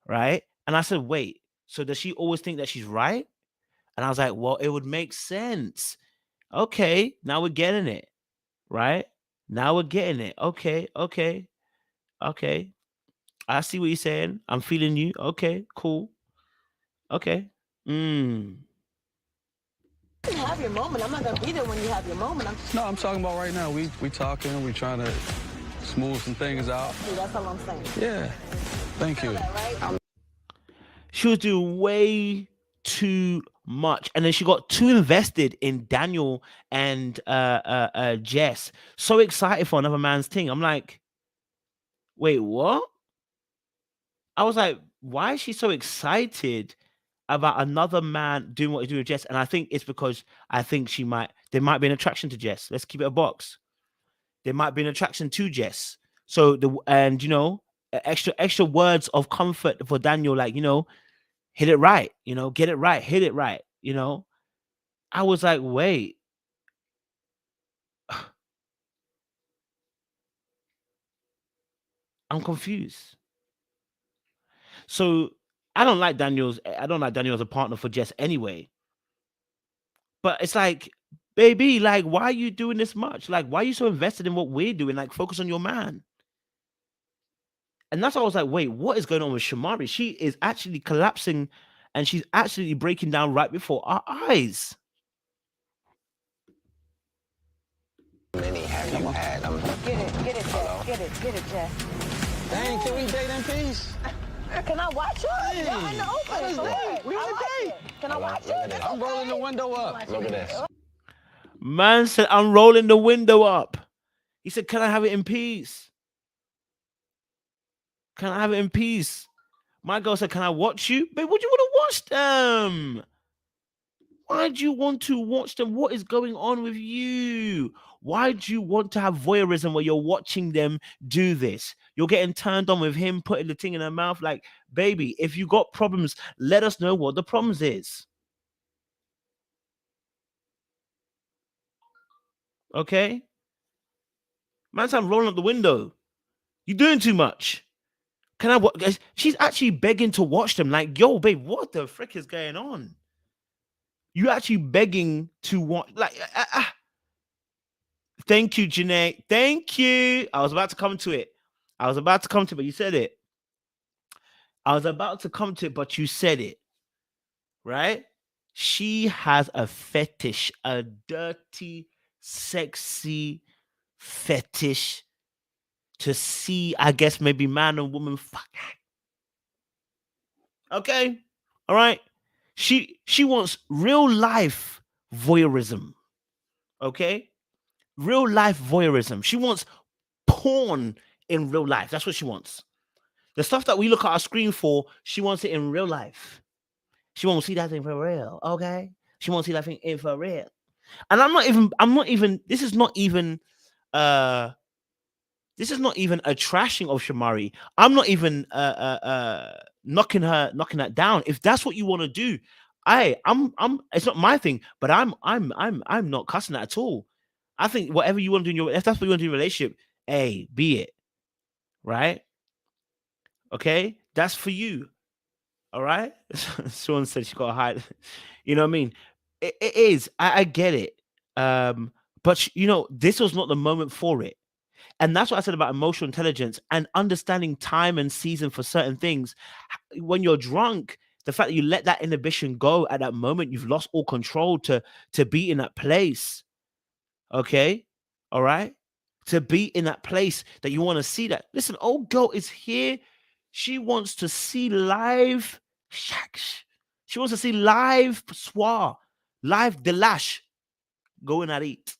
Right? And I said, wait, so does she always think that she's right? And I was like, well, it would make sense. Okay, now we're getting it. right? Now we're getting it. Okay. I see what you're saying. I'm feeling you. Okay, cool. Okay. Have your moment. I'm not gonna be there when you have your moment. No, I'm talking about right now. We talking. We trying to smooth some things out. That's all I'm saying. Yeah. Thank you. She was doing way too much, and then she got too invested in Daniel and Jess. So excited for another man's thing. I'm like, wait, what? I was like, why is she so excited about another man doing what he's doing with Jess? And I think it's because I think there might be an attraction to Jess. Let's keep it a box. There might be an attraction to Jess. So extra words of comfort for Daniel, like, hit it right, get it right, hit it right, I was like, wait. I'm confused. So I don't like Daniel as a partner for Jess anyway. But it's like, baby, like, why are you doing this much? Like, why are you so invested in what we're doing? Like, focus on your man. And that's why I was like, wait, what is going on with Shamari? She is actually collapsing and she's actually breaking down right before our eyes. Many have you had? Get it, Jess. Dang, can we date in peace? Can I watch you? Hey, No, I know. what is that? We on a date. Can I watch you? I'm rolling the window up. Look at this. Man said, I'm rolling the window up. He said, can I have it in peace? Can I have it in peace? My girl said, can I watch you? Babe, would you want to watch them? Why do you want to watch them? What is going on with you? Why do you want to have voyeurism where you're watching them do this? You're getting turned on with him putting the thing in her mouth. Like, baby, if you got problems, let us know what the problems is. Okay? Man's I'm rolling up the window. You're doing too much. Can I watch? She's actually begging to watch them. Like, yo, babe, what the frick is going on? You actually begging to watch? Like, thank you, Janae. Thank you. I was about to come to it. But you said it. I was about to come to it, but you said it. Right? She has a fetish, a dirty, sexy fetish to see, I guess, maybe man and woman fuck. Okay? All right? She wants real life voyeurism. Okay? Real life voyeurism. She wants porn in real life. That's what she wants. The stuff that we look at our screen for, she wants it in real life. She won't see that thing for real. Okay? She won't see that thing in for real. And I'm not even, this is not even a trashing of Shamari. I'm not even knocking that down. If that's what you want to do, I'm it's not my thing, but I'm not cussing that at all. I think whatever you want to do if that's what you want to do in your relationship, hey, be it. Right? Okay? That's for you. All right? Someone said she got to hide. You know what I mean? It is. I get it. But this was not the moment for it. And that's what I said about emotional intelligence and understanding time and season for certain things. When you're drunk, the fact that you let that inhibition go at that moment, you've lost all control to be in that place. Okay? All right? To be in that place that you want to see that. Listen, old girl is here. She wants to see live. She wants to see live soir, live delash going at it.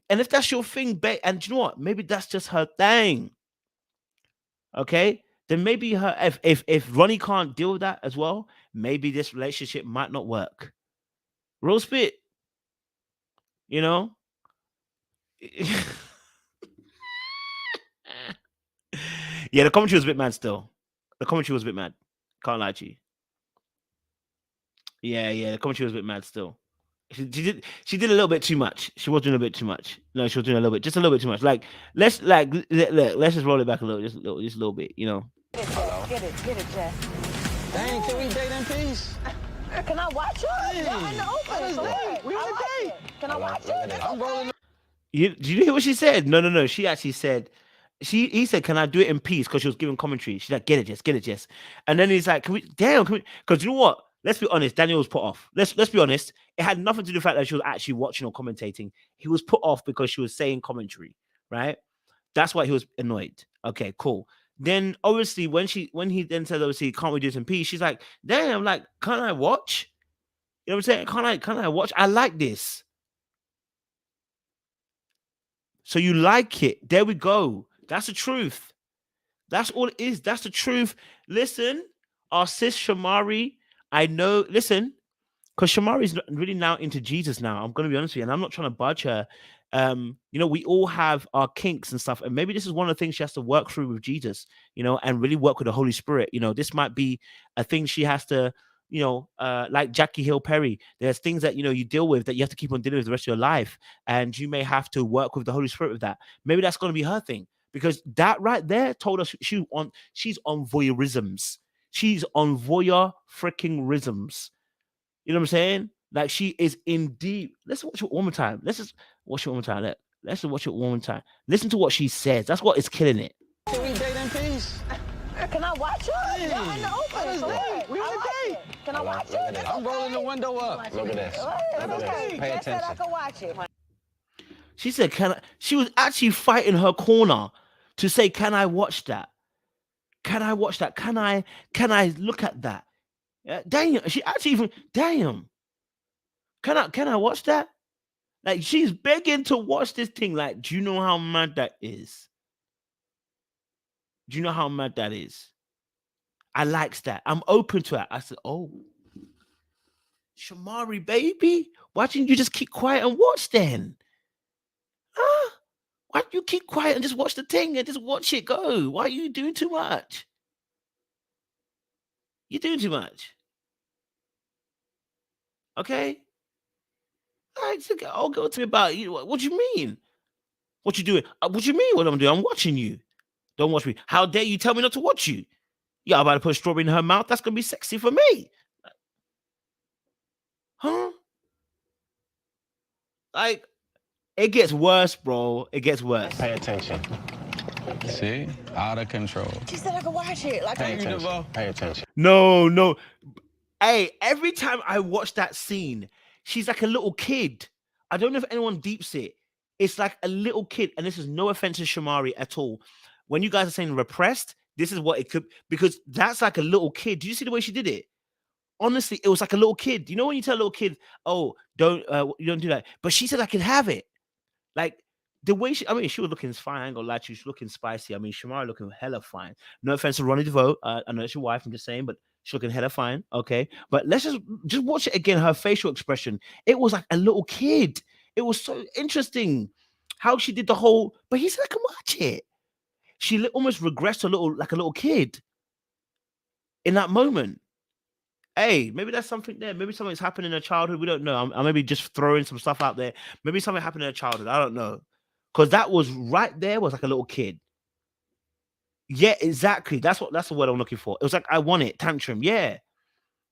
And if that's your thing, babe, and you know what? Maybe that's just her thing. Okay? Then maybe if Ronnie can't deal with that as well, maybe this relationship might not work. Real spit. Yeah, the commentary was a bit mad still. Can't lie to you. Yeah, the commentary was a bit mad still. She did a little bit too much. She was doing a bit too much. No, she was doing just a little bit too much. Like, let's just roll it back a little, just a little bit, Get it, Jess. Dang, can we date in peace? Can I watch you? Hey, No, I know. what is that? We on a date. Can I watch you? I'm rolling. Did you hear what she said? No. She actually said, he said, "Can I do it in peace?" Because she was giving commentary. She's like, "Get it, Jess." And then he's like, "Can we? Damn, can we?" Because you know what? Let's be honest. Daniel was put off. Let's be honest. It had nothing to do with the fact that she was actually watching or commentating. He was put off because she was saying commentary, right? That's why he was annoyed. Okay, cool. Then obviously when he then said, obviously, "Can't we do this in peace?" She's like, "Damn, like, can't I watch?" You know what I'm saying? Can't I watch? I like this. So you like it. There we go. That's the truth. That's all it is. That's the truth. Listen, our sis Shamari, I know, listen, because Shamari's really now into Jesus now. I'm going to be honest with you, and I'm not trying to budge her. We all have our kinks and stuff, and maybe this is one of the things she has to work through with Jesus, and really work with the Holy Spirit. This might be a thing she has to, like Jackie Hill Perry. There's things that you deal with that you have to keep on dealing with the rest of your life, and you may have to work with the Holy Spirit with that. Maybe that's going to be her thing, because that right there told us she's on voyeurisms. She's on voyeur freaking rhythms. You know what I'm saying? Like, she is in deep. Let's watch it one more time. Let's just watch it one more time. Let's just watch it one more time. Listen to what she says. That's what is killing it. Can we date in peace? Can I watch it? Yeah, I know. We on a date. Can I watch it? I'm rolling the window up. Look at this. Look at this. Pay Jess said I attention. can watch it. She said, "Can I?" She was actually fighting her corner to say, "Can I watch that? Can I watch that? Can I look at that?" Damn. She actually even, damn. Can I watch that? Like, she's begging to watch this thing. Like, do you know how mad that is? Do you know how mad that is? I likes that. I'm open to it. I said, "Oh, Shamari, baby, why didn't you just keep quiet and watch then? Huh? Why don't you keep quiet and just watch the thing and just watch it go? Why are you doing too much? You're doing too much. Okay? I'll go to me about you. What do you mean? What you doing? What do you mean what I'm doing? I'm watching you. Don't watch me. How dare you tell me not to watch you? Yeah, I'm about to put a strawberry in her mouth. That's going to be sexy for me. Huh? Like, it gets worse, bro. It gets worse. Pay attention. See? Out of control. She said I could watch it. Like, Pay attention. Pay attention. No. Hey, every time I watch that scene, she's like a little kid. I don't know if anyone deeps it. It's like a little kid. And this is no offense to Shamari at all. When you guys are saying repressed, this is what it could, because that's like a little kid. Do you see the way she did it? Honestly, it was like a little kid. You know when you tell a little kid, "Oh, you don't do that," but she said I could have it. Like, the way she was looking fine. I ain't gonna lie to you, she's looking spicy. I mean, Shamari looking hella fine. No offense to Ronnie DeVoe. I know it's your wife. I'm just saying, but she's looking hella fine. Okay, but let's just watch it again. Her facial expression. It was like a little kid. It was so interesting how she did the whole. But he said I can watch it. She almost regressed a little kid in that moment. Hey, maybe that's something there. Maybe something's happened in her childhood. We don't know. I'm maybe just throwing some stuff out there. Maybe something happened in her childhood. I don't know. Because that was right there was like a little kid. Yeah, exactly. That's the word I'm looking for. It was like, I want it. Tantrum. Yeah.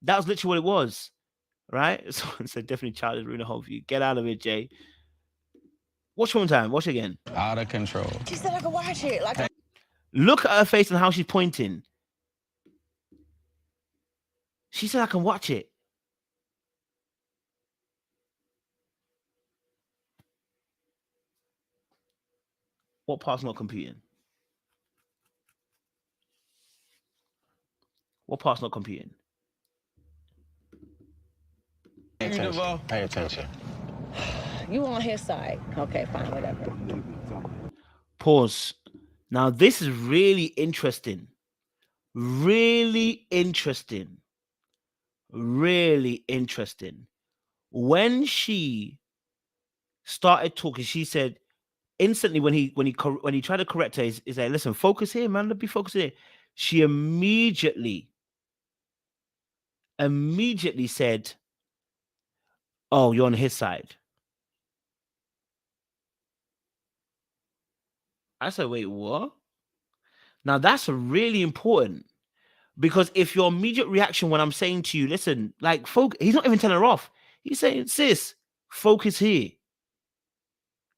That was literally what it was. Right? Someone said definitely childish, ruin the whole view. Get out of it, Jay. Watch one time. Watch it again. Out of control. she said I could watch it. Like, Look at her face and how she's pointing. She said I can watch it. What part's not computing? What part's not computing? Pay attention. Pay attention. you on his side. Okay, fine, whatever. Pause. Now, this is really interesting. Really interesting. Really interesting. When she started talking, she said instantly when he tried to correct her, he's like, "Listen, focus here, man. Let me focus here." She immediately said, "Oh, you're on his side." I said, "Wait, what?" Now that's really important, because if your immediate reaction when I'm saying to you, "Listen, like, focus," he's not even telling her off. He's saying, "Sis, focus here.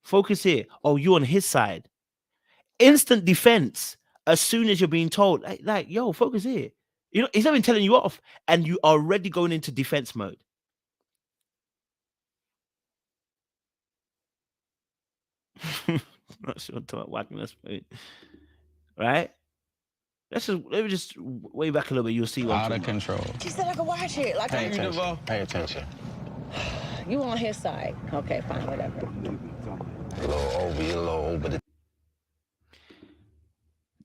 Focus here. Oh, you on his side. Instant defense as soon as you're being told, like, yo, focus here. You know, he's not even telling you off, and you are already going into defense mode. Not sure about whacking this point. Right? Let me just way back a little bit. You'll see what Out of control. She said I could watch it. Like, Pay attention. Pay attention. you on his side. Okay, fine, whatever. A little over, you're a little over the.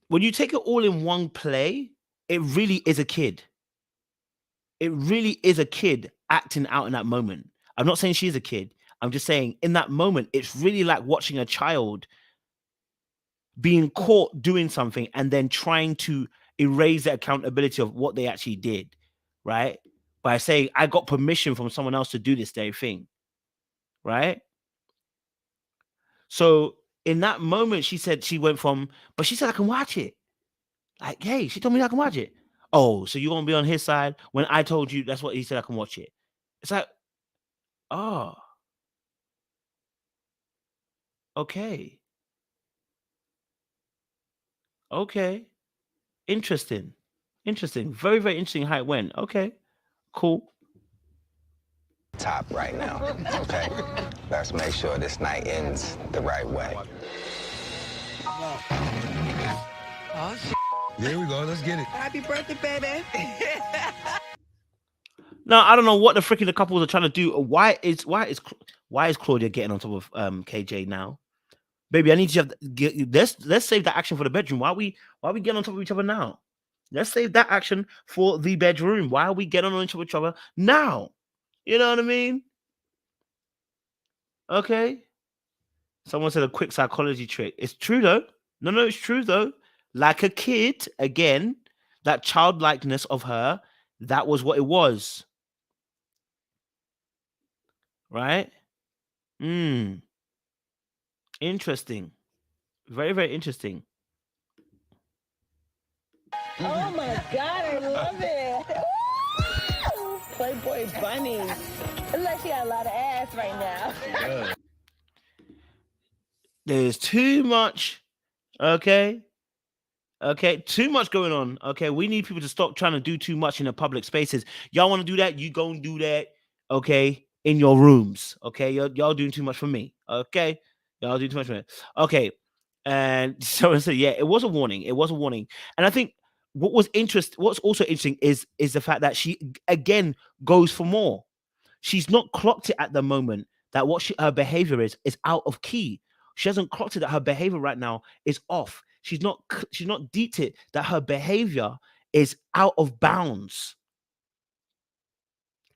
When you take it all in one play, it really is a kid. It really is a kid acting out in that moment. I'm not saying she's a kid. I'm just saying in that moment, it's really like watching a child being caught doing something and then trying to erase the accountability of what they actually did, right? By saying, I got permission from someone else to do this very thing, right? So in that moment, she said she went from, but she said, I can watch it. Like, hey, she told me I can watch it. Oh, so you won't be on his side when I told you that's what he said I can watch it. It's like, oh, okay. Okay. Interesting. Very, very interesting how it went. Okay. Cool. Top right now. Okay? Let's make sure this night ends the right way. Oh, shit. There we go. Let's get it. Happy birthday, baby. Now, I don't know what the freaking the couples are trying to do. Why is Claudia getting on top of KJ now? Baby, I need you to let's save that action for the bedroom. Why are we getting on top of each other now? Let's save that action for the bedroom. Why are we getting on top of each other now? You know what I mean? Okay. Someone said a quick psychology trick. It's true though. No, it's true though. Like a kid, again, that childlikeness of her, that was what it was. Right? Interesting. Very, very interesting. Oh my God, I love it. Woo! Playboy bunny. Looks like she got a lot of ass right now. There's too much. Okay. Too much going on. Okay. We need people to stop trying to do too much in the public spaces. Y'all want to do that? You go and do that. Okay. In your rooms. Okay. Y'all doing too much for me. Okay. Y'all doing too much for me. Okay. And someone said, yeah, it was a warning. And I think what's also interesting is the fact that she again goes for more. She's not clocked it at the moment that her behavior is out of key. She hasn't clocked it that her behavior right now is off. She's not deeped it that her behavior is out of bounds.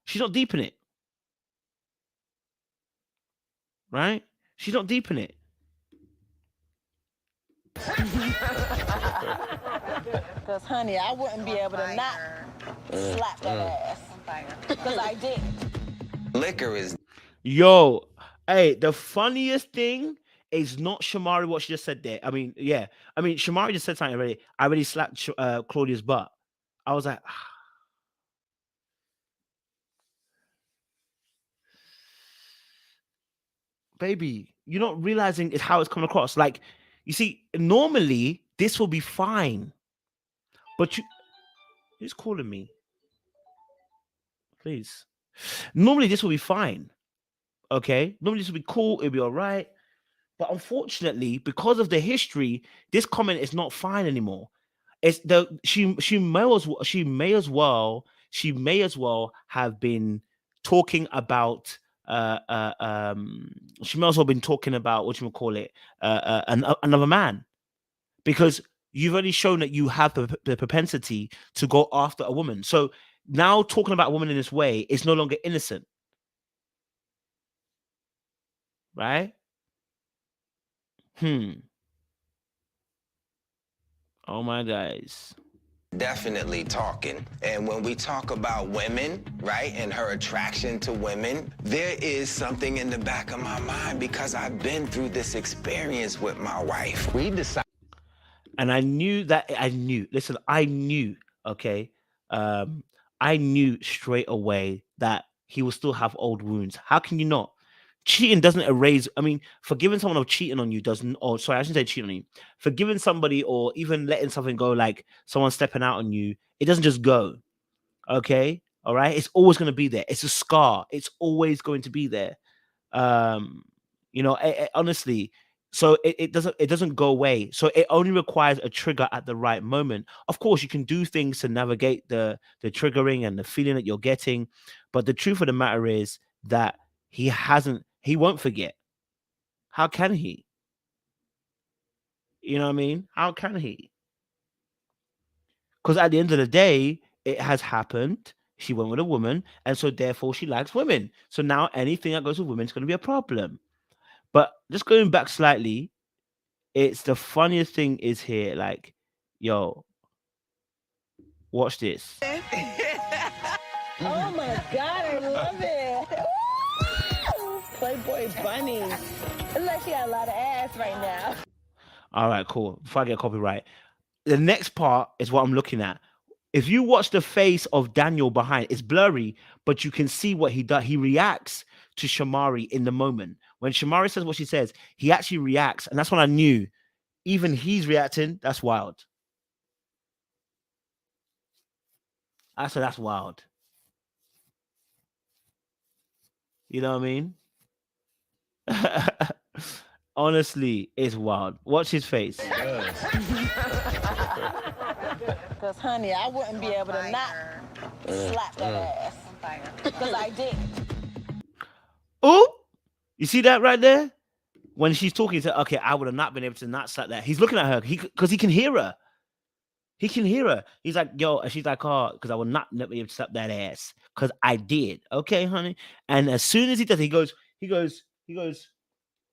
She's not deep in it. Right? She's not deep in it. Because, honey, I wouldn't be able to not slap that ass. Because I did. Liquor is. Yo, hey, the funniest thing is not Shamari, what she just said there. I mean, yeah. I mean, Shamari just said something already. I already slapped Claudia's butt. I was like, baby, you're not realizing it's how it's coming across. Like, you see, normally this will be fine. But who's calling me? Please. Normally this will be fine. Okay? Normally this will be cool. It'll be all right. But unfortunately, because of the history, this comment is not fine anymore. It's she may as well have been talking about she may as well have been talking about another man, because you've already shown that you have the propensity to go after a woman. So now talking about a woman in this way is no longer innocent, right? Oh my guys. Definitely talking. And when we talk about women, right, and her attraction to women, there is something in the back of my mind because I've been through this experience with my wife. We decided. And I knew, okay? I knew straight away that he will still have old wounds. How can you not? cheating doesn't erase. I mean, forgiving someone of cheating on you doesn't. Or sorry, I shouldn't say cheating on you. Forgiving somebody or even letting something go, like someone stepping out on you, it doesn't just go. Okay, all right. It's always going to be there. It's a scar. It's always going to be there. You know, honestly. So it doesn't go away. So it only requires a trigger at the right moment. Of course, you can do things to navigate the triggering and the feeling that you're getting, but the truth of the matter is that he won't forget. How can he? You know what I mean? How can he? Because at the end of the day, it has happened. She went with a woman, and so therefore she likes women. So now anything that goes with women is going to be a problem. But just going back slightly, it's the funniest thing is here. Like, yo, watch this. Oh my God, I love it. Woo! Playboy bunny. It looks like she got a lot of ass right now. All right, cool. Before I get copyright, the next part is what I'm looking at. If you watch the face of Daniel behind, it's blurry, but you can see what he does. He reacts to Shamari in the moment. When Shamari says what she says, he actually reacts. And that's when I knew, even he's reacting. That's wild. I said, that's wild. You know what I mean? Honestly, it's wild. Watch his face. Because, honey, I wouldn't be able to not slap that ass. Because I did. Oh, you see that right there? When she's talking to, okay, I would have not been able to not slap that. He's looking at her because he can hear her. He can hear her. He's like, yo, and she's like, oh, because I would not be able to slap that ass. Because I did. Okay, honey. And as soon as he does, he goes,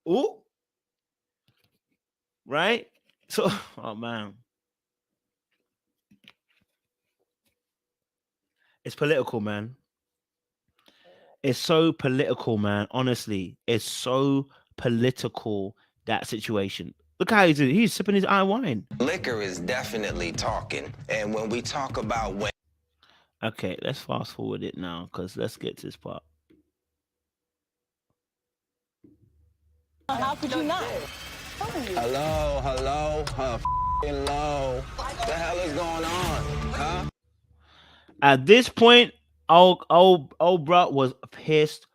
ooh. Right? So, oh man. It's political, man. It's so political, man. Honestly, it's so political, that situation. Look how he's sipping his eye wine. Liquor is definitely talking. And when we talk about when. Okay, let's fast forward it now, because let's get to this part. How could you not? Hello. Hello. What the hell is going on? Huh? At this point, old bro was pissed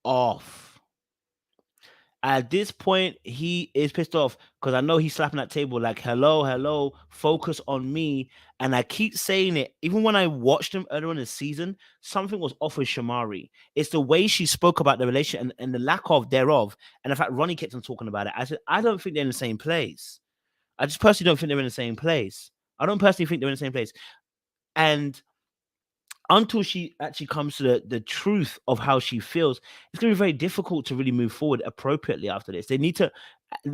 off. At this point, he is pissed off because I know he's slapping that table like, hello, focus on me. And I keep saying it. Even when I watched him earlier in the season, something was off with Shamari. It's the way she spoke about the relation and the lack of thereof. And in fact, Ronnie kept on talking about it. I said, I don't think they're in the same place. I just personally don't think they're in the same place. I don't personally think they're in the same place. And until she actually comes to the truth of how she feels, it's going to be very difficult to really move forward appropriately after this. They need to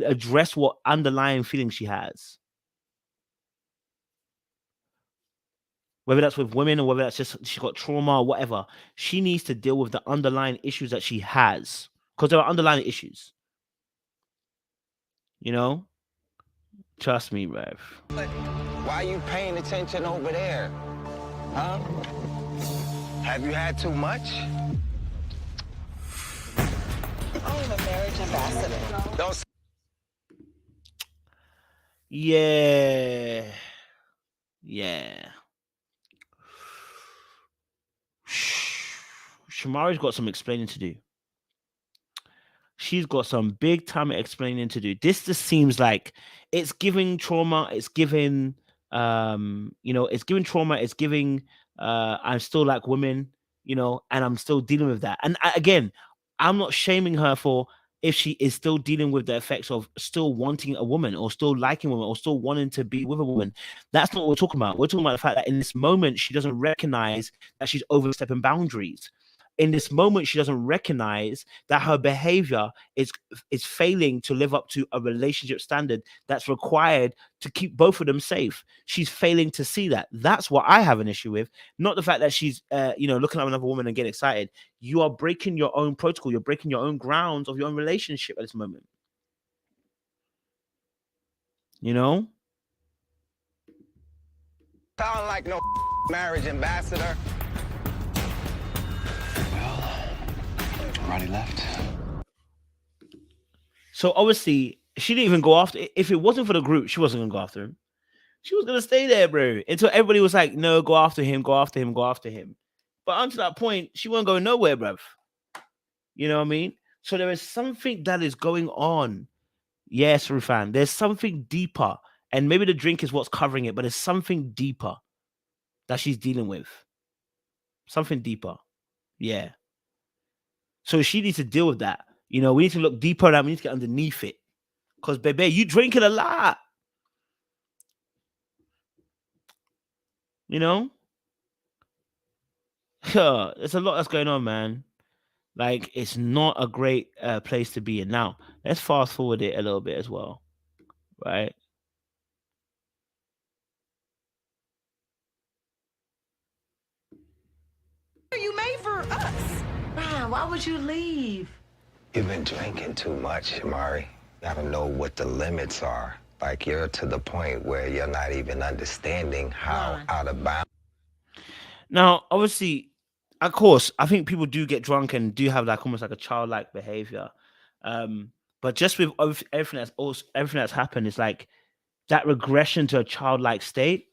address what underlying feelings she has. Whether that's with women or whether that's just she got trauma or whatever, she needs to deal with the underlying issues that she has. Because there are underlying issues. You know? Trust me, Rev. Why are you paying attention over there? Huh? Have you had too much? I'm a marriage ambassador. Don't. Yeah. Shamari's got some explaining to do. She's got some big time explaining to do. This just seems like it's giving trauma. It's giving, it's giving trauma. It's giving, I still like women, and I'm still dealing with that. And again, I'm not shaming her for if she is still dealing with the effects of still wanting a woman or still liking women or still wanting to be with a woman. That's not what we're talking about. We're talking about the fact that in this moment, she doesn't recognize that she's overstepping boundaries. In this moment, she doesn't recognize that her behavior is failing to live up to a relationship standard that's required to keep both of them safe. She's failing to see that. That's what I have an issue with. Not the fact that she's, looking at another woman and getting excited. You are breaking your own protocol. You're breaking your own grounds of your own relationship at this moment. You know? Sound like no marriage ambassador. Ronnie left. So obviously, she didn't even go after. If it wasn't for the group, she wasn't gonna go after him. She was gonna stay there, bro, until everybody was like, "No, go after him, go after him, go after him." But until that point, she wasn't going nowhere, bruv. You know what I mean? So there is something that is going on. Yes, Rufan, there's something deeper, and maybe the drink is what's covering it, but there's something deeper that she's dealing with. Something deeper. Yeah. So she needs to deal with that. You know, we need to look deeper at that. We need to get underneath it. Because, baby, you drinking a lot. You know? There's a lot that's going on, man. Like, it's not a great place to be in. Now, let's fast forward it a little bit as well. Right? You made for us. Ron, why would you leave? You've been drinking too much, Shamari. Gotta know what the limits are. Like, you're to the point where you're not even understanding how out of bounds. Now, obviously, of course, I think people do get drunk and do have like almost like a childlike behavior. But just with everything that's happened, is like that regression to a childlike state.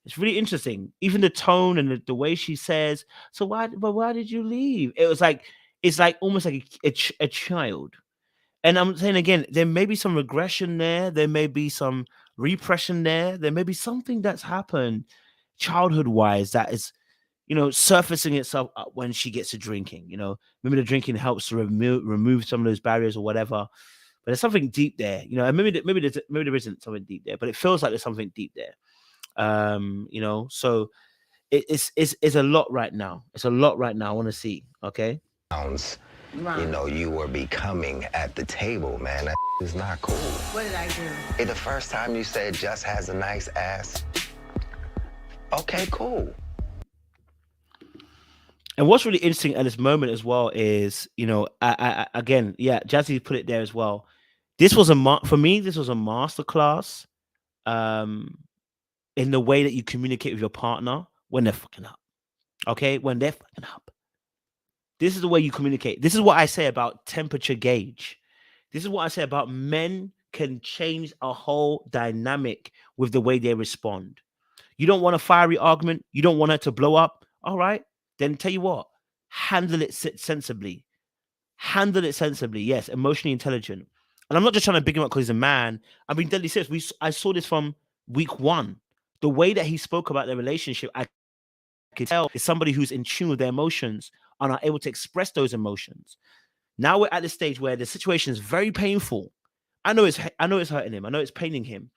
It's really interesting. Even the tone and the way she says, "So why did you leave?" It was like it's like almost like a child. And I'm saying again, there may be some regression there. There may be some repression there. There may be something that's happened childhood wise that is, surfacing itself up when she gets to drinking. Maybe the drinking helps to remove some of those barriers or whatever. But there's something deep there, and maybe there isn't something deep there, but it feels like there's something deep there. So it's a lot right now. It's a lot right now. I want to see. Okay. You were becoming at the table, man. That is not cool. What did I do? Hey, the first time you said Jess has a nice ass. Okay, cool. And what's really interesting at this moment as well is, I again, yeah, Jazzy put it there as well. This was for me, this was a masterclass in the way that you communicate with your partner when they're fucking up. Okay? When they're fucking up. This is the way you communicate. This is what I say about temperature gauge. This is what I say about men can change a whole dynamic with the way they respond. You don't want a fiery argument. You don't want her to blow up. All right. Then tell you what, handle it sensibly. Handle it sensibly. Yes, emotionally intelligent. And I'm not just trying to big him up because he's a man. I mean, deadly serious. I saw this from week one. The way that he spoke about their relationship, I could tell is somebody who's in tune with their emotions and are able to express those emotions. Now we're at the stage where the situation is very painful. I know it's hurting him. I know it's paining him.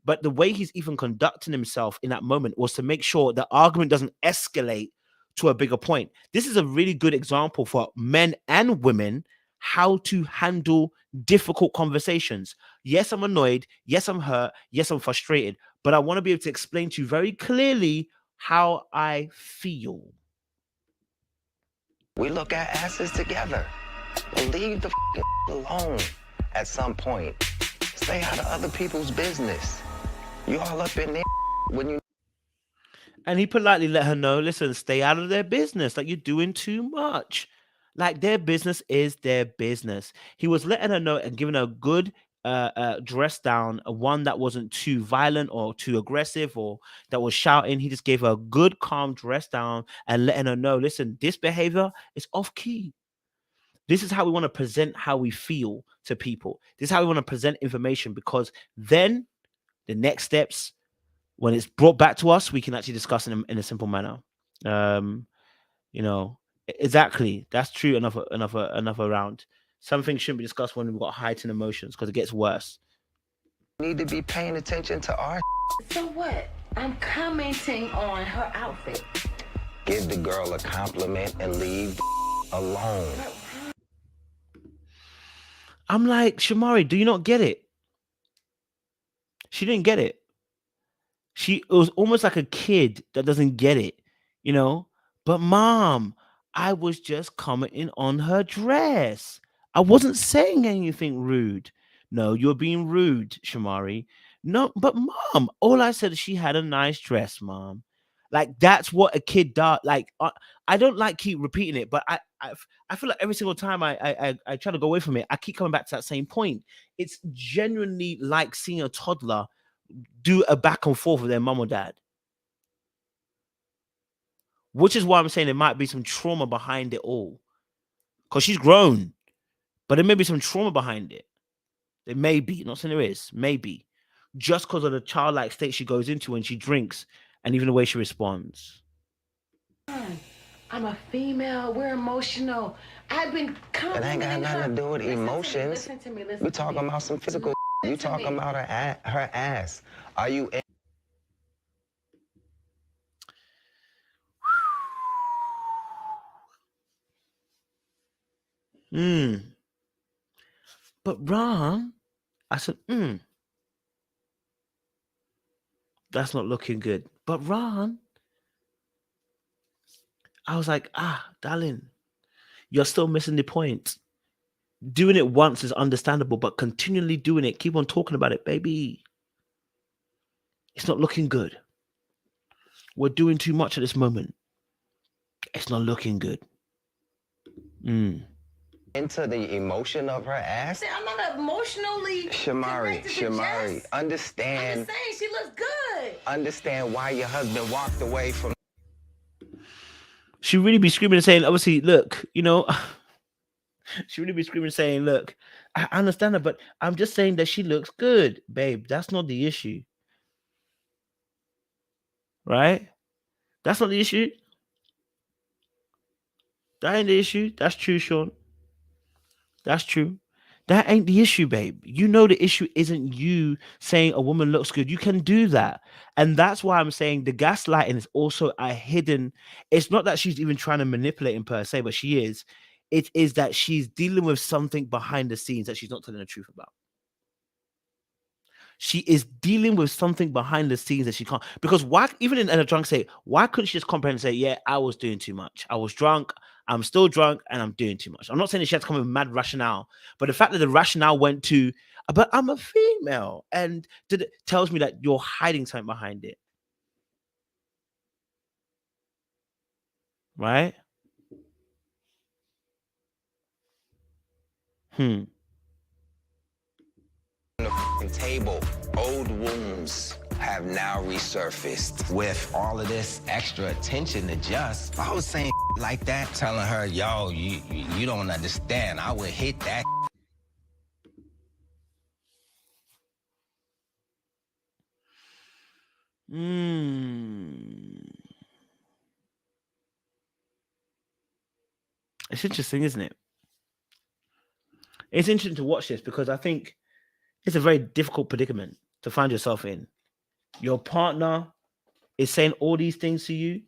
But the way he's even conducting himself in that moment was to make sure the argument doesn't escalate to a bigger point. This is a really good example for men and women how to handle difficult conversations. Yes, I'm annoyed. Yes, I'm hurt. Yes, I'm frustrated. But I want to be able to explain to you very clearly how I feel. We look at asses together. Leave the alone at some point. Stay out of other people's business. You all up in there when you... And he politely let her know, listen, stay out of their business. Like, you're doing too much. Like, their business is their business. He was letting her know and giving her a good dress down, one that wasn't too violent or too aggressive or that was shouting. He just gave her a good, calm dress down and letting her know, listen, this behavior is off key. This is how we want to present how we feel to people. This is how we want to present information, because then the next steps, when it's brought back to us, we can actually discuss in a simple manner. Exactly. That's true. Another round. Some things shouldn't be discussed when we've got heightened emotions, because it gets worse. Need to be paying attention to our... So what? I'm commenting on her outfit. Give the girl a compliment and leave alone. I'm like, Shamari, do you not get it? She didn't get it. It was almost like a kid that doesn't get it, But Mom, I was just commenting on her dress. I wasn't saying anything rude. No, you're being rude, Shamari. No, but Mom, all I said is she had a nice dress, Mom. Like that's what a kid does. Like I don't like keep repeating it, but I feel like every single time I try to go away from it, I keep coming back to that same point. It's genuinely like seeing a toddler do a back and forth with their mom or dad. Which is why I'm saying there might be some trauma behind it all. Because she's grown, but there may be some trauma behind it. There may be, not saying there is, maybe. Just because of the childlike state she goes into when she drinks and even the way she responds. I'm a female. We're emotional. I've been It complimenting ain't got nothing to do with emotions. Listen to me. We talking about some physical. You talking about her ass. Are you? But Ron, I said, that's not looking good. But Ron, I was like, darling, you're still missing the point. Doing it once is understandable, but continually doing it, keep on talking about it, baby. It's not looking good. We're doing too much at this moment. It's not looking good. Into the emotion of her ass? I'm not emotionally. Shamari, understand. I'm just saying she looks good. Understand why your husband walked away from. She really be screaming and saying, obviously, look, she really be screaming and saying, look, I understand her, but I'm just saying that she looks good, babe. That's not the issue. Right? That's not the issue. That ain't the issue. That's true, Sean. That's true. That ain't the issue, babe. You know the issue isn't you saying a woman looks good. You can do that. And that's why I'm saying the gaslighting is also a hidden. It's not that she's even trying to manipulate him per se, but she is. It is that she's dealing with something behind the scenes that she's not telling the truth about. She is dealing with something behind the scenes that she can't. Because why, even in a drunk state, why couldn't she just comprehend and say, yeah, I was doing too much. I was drunk. I'm still drunk and I'm doing too much. I'm not saying that she had to come with mad rationale, but the fact that the rationale went to, but I'm a female, and tells me that you're hiding something behind it. Right? The table, old wounds have now resurfaced with all of this extra attention to Jess. I was saying like that, telling her, yo, you don't understand. I would hit that. It's interesting, isn't it? It's interesting to watch this because I think it's a very difficult predicament to find yourself in. Your partner is saying all these things to you.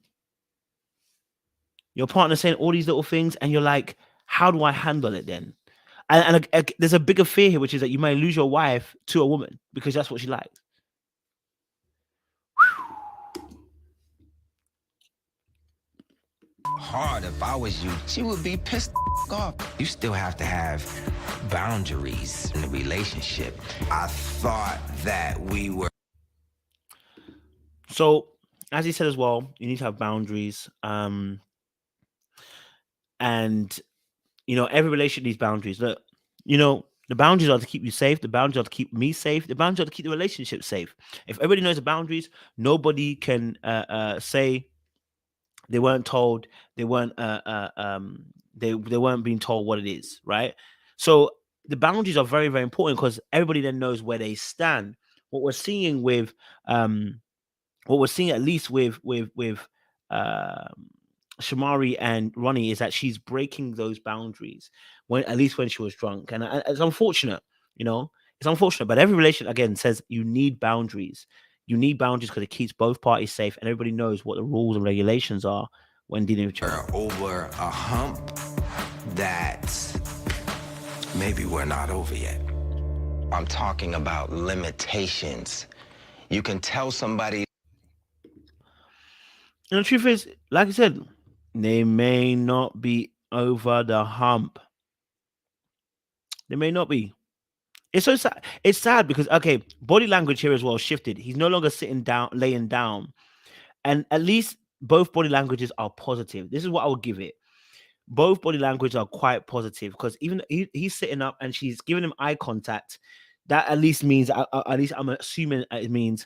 Your partner saying all these little things, and you're like, how do I handle it then? And there's a bigger fear here, which is that you may lose your wife to a woman because that's what she likes. Hard if I was you. She would be pissed off. You still have to have boundaries in the relationship. I thought that we were. So, as he said as well, you need to have boundaries. And every relationship needs boundaries. Look, the boundaries are to keep you safe. The boundaries are to keep me safe. The boundaries are to keep the relationship safe. If everybody knows the boundaries, nobody can say they weren't told. They weren't they weren't being told what it is, right? So the boundaries are very, very important because everybody then knows where they stand. What we're seeing with at least with Shamari and Ronnie is that she's breaking those boundaries at least when she was drunk, and it's unfortunate. It's unfortunate, but every relationship again says you need boundaries. You need boundaries because it keeps both parties safe, and everybody knows what the rules and regulations are when dealing with each other. Over a hump that maybe we're not over yet. I'm talking about limitations. You can tell somebody. And the truth is, like I said, they may not be over the hump. They may not be. It's so sad. It's sad because, okay, body language here as well shifted. He's no longer sitting down, laying down. And at least both body languages are positive. This is what I would give it. Both body language are quite positive, because even he's sitting up and she's giving him eye contact. That at least means, at least I'm assuming it means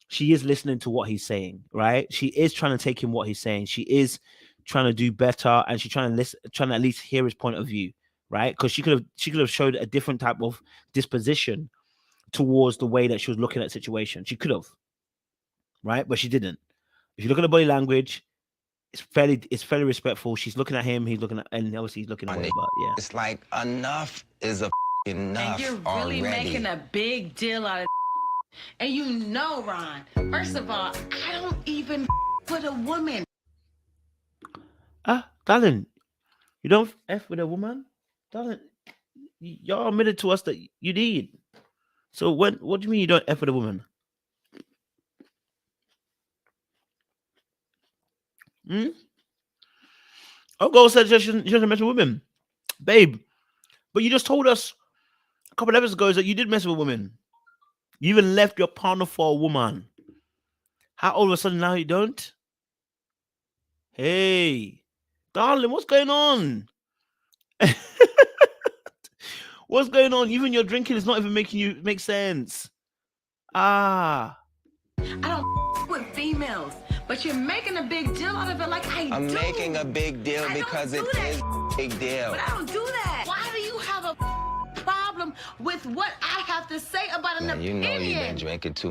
she is listening to what he's saying, right? She is trying to take in what he's saying. She is trying to do better, and she's trying to listen, trying to at least hear his point of view, right? Because she could have showed a different type of disposition towards the way that she was looking at the situation. She could have, right? But she didn't. If you look at the body language, it's fairly respectful. She's looking at him, he's looking at, and obviously he's looking away. But yeah, It's like enough is enough. And you're really already. making a big deal out of and you know, Ron, first of all, I don't even with a woman. darling, you don't F with a woman, darling. Y'all admitted to us that you did. So what do you mean you don't F with a woman? Oh, girl said she doesn't mess with women, babe. But you just told us a couple of episodes ago that you did mess with women. You even left your partner for a woman. How all of a sudden now you don't? Hey, darling, what's going on? What's going on? Even your drinking is not even making you make sense. I don't with females, but you're making a big deal out of it like I'm making a big deal because it is a big deal. But I don't do that. Why do you have a problem with what I have to say about an opinion? You know you've been drinking too.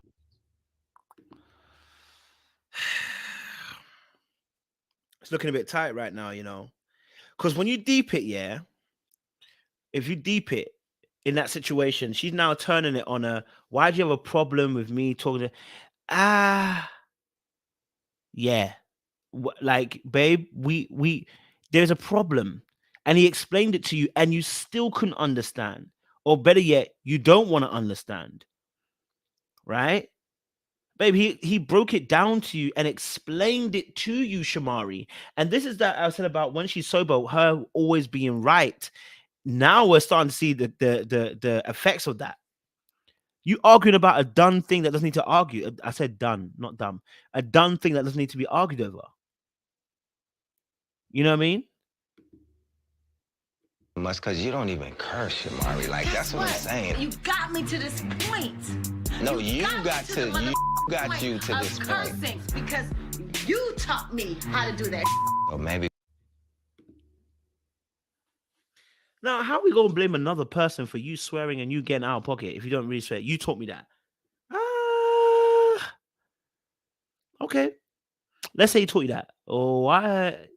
It's looking a bit tight right now, you know. Because when you deep it, yeah, if you deep it in that situation, she's now turning it on a, why do you have a problem with me talking to, yeah. Like, babe, we there's a problem. And he explained it to you and you still couldn't understand. Or better yet, you don't want to understand. Right? Babe, he broke it down to you and explained it to you, Shamari. And this is that I said about when she's sober, her always being right. Now we're starting to see the effects of that. You arguing about a done thing that doesn't need to argue. I said done, not dumb. A done thing that doesn't need to be argued over. You know what I mean? Much because you don't even curse, Shamari. Like, that's what I'm saying. You got me to this point. No, you got you to this point. Because you taught me how to do that. Or maybe. Now, how are we going to blame another person for you swearing and you getting out of pocket if you don't really swear? You taught me that. Okay. Let's say he taught you that. Oh, why?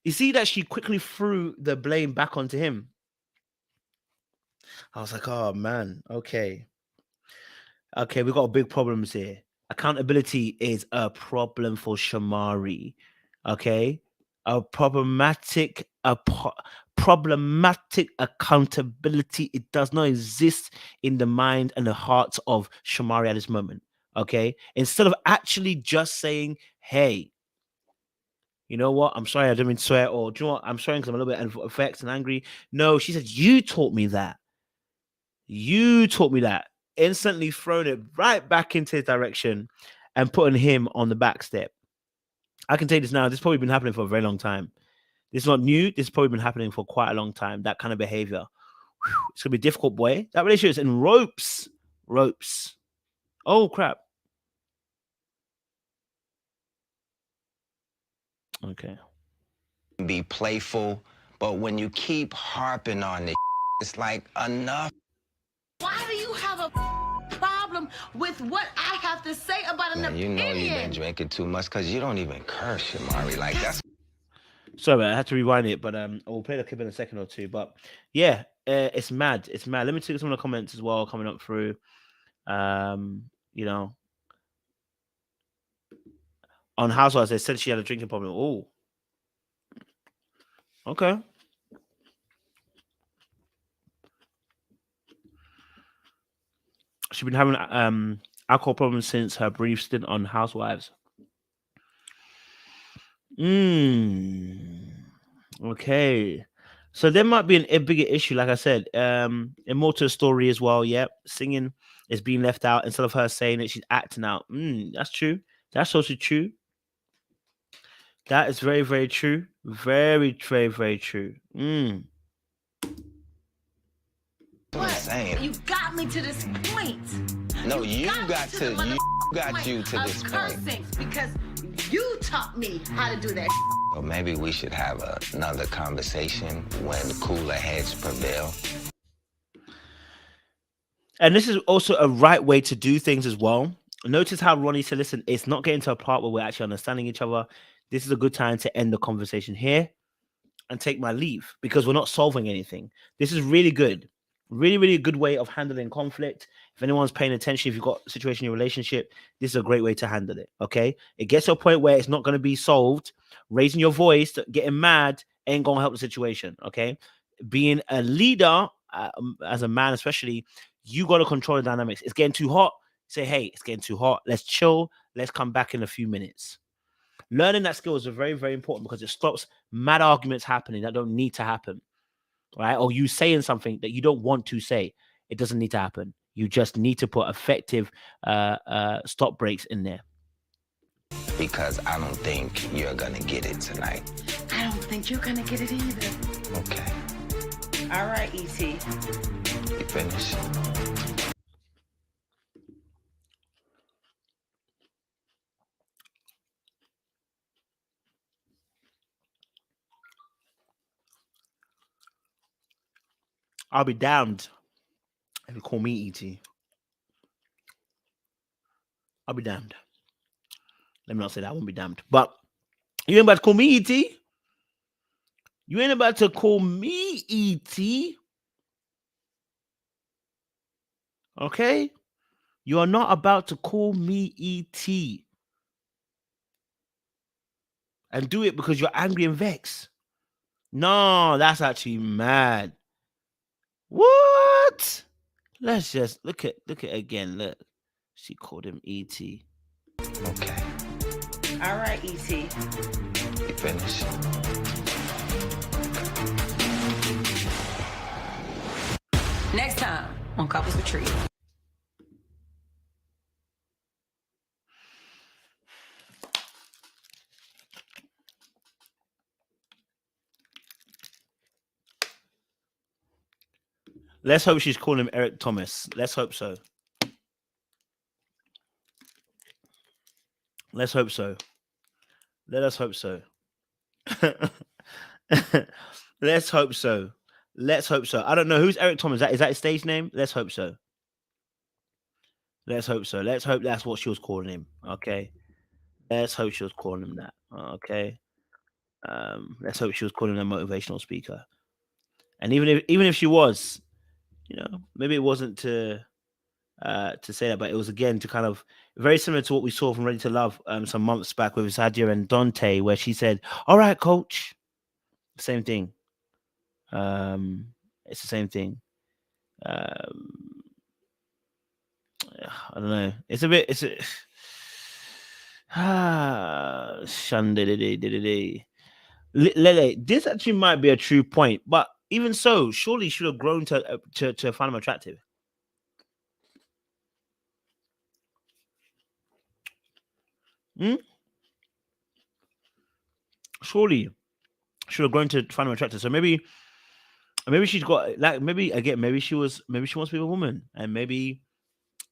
You see that she quickly threw the blame back onto him. I was like, oh, man. Okay. Okay, we got big problems here. Accountability is a problem for Shamari. Okay? A problematic accountability. It does not exist in the mind and the heart of Shamari at this moment. Okay? Instead of actually just saying, hey, you know what? I'm sorry, I didn't mean to swear, or do you know what? I'm sorry because I'm a little bit vexed and angry. No, she said, you taught me that. You taught me that. Instantly thrown it right back into his direction and putting him on the back step. I can tell you this now. This has probably been happening for a very long time. This is not new. This has probably been happening for quite a long time. That kind of behavior. Whew, it's going to be difficult, boy. That relationship is in ropes. Ropes. Oh, crap. Okay. Be playful, but when you keep harping on it, it's like enough. Why do you have a problem with what I have to say about an opinion? You know you've been drinking too much because you don't even curse, Shamari. Like, that's... Sorry, I had to rewind it, but we'll play the clip in a second or two. But yeah, it's mad. It's mad. Let me take some of the comments as well coming up through. You know, on Housewives, they said she had a drinking problem. Oh, okay. She's been having alcohol problems since her brief stint on Housewives. Okay. So there might be a bigger issue, like I said. And more to the story as well. Yep. Singing is being left out instead of her saying that she's acting out. That's true. That's also true. That is very, very true. Very, very, very true. What I'm saying. You got me to this point. No, you me got the to you motherfucking got point you to of this point. cursing because you taught me how to do that. Or maybe we should have another conversation when cooler heads prevail. And this is also a right way to do things as well. Notice how Ronnie said, listen, it's not getting to a part where we're actually understanding each other. This is a good time to end the conversation here and take my leave because we're not solving anything. This is really good. Really, really good way of handling conflict. If anyone's paying attention, if you've got a situation in your relationship, this is a great way to handle it. Okay. It gets to a point where it's not going to be solved. Raising your voice, getting mad ain't going to help the situation. Okay. Being a leader, as a man, especially, you got to control the dynamics. It's getting too hot. Say, hey, it's getting too hot. Let's chill. Let's come back in a few minutes. Learning that skill is very, very important because it stops mad arguments happening that don't need to happen, right? Or you saying something that you don't want to say. It doesn't need to happen. You just need to put effective stop breaks in there. Because I don't think you're gonna get it tonight. I don't think you're gonna get it either. Okay. All right, E.T. You finished? I'll be damned if you call me E.T. I'll be damned. Let me not say that. I won't be damned. But you ain't about to call me E.T. You ain't about to call me E.T. Okay? You are not about to call me E.T. And do it because you're angry and vexed. No, that's actually mad. What? Let's just look at again. Look. She called him E.T. Okay. All right, E.T. You finished? Next time on Couples Retreat. Let's hope she's calling him Eric Thomas. Let's hope so. Let's hope so. Let us hope so. Let's hope so. Let's hope so. I don't know who's Eric Thomas. Is that his stage name? Let's hope so. Let's hope so. Let's hope that's what she was calling him. Okay. Let's hope she was calling him that. Okay. Let's hope she was calling him a motivational speaker. And even if she was, maybe it wasn't to say that, but it was again to kind of very similar to what we saw from Ready to Love some months back with Sadia and Dante, where she said, "All right, coach." Same thing. It's the same thing. I don't know. It's a bit. Lele, this actually might be a true point, but even so, surely should have grown to find him attractive. Surely should have grown to find him attractive. So maybe she's got maybe she wants to be a woman, and maybe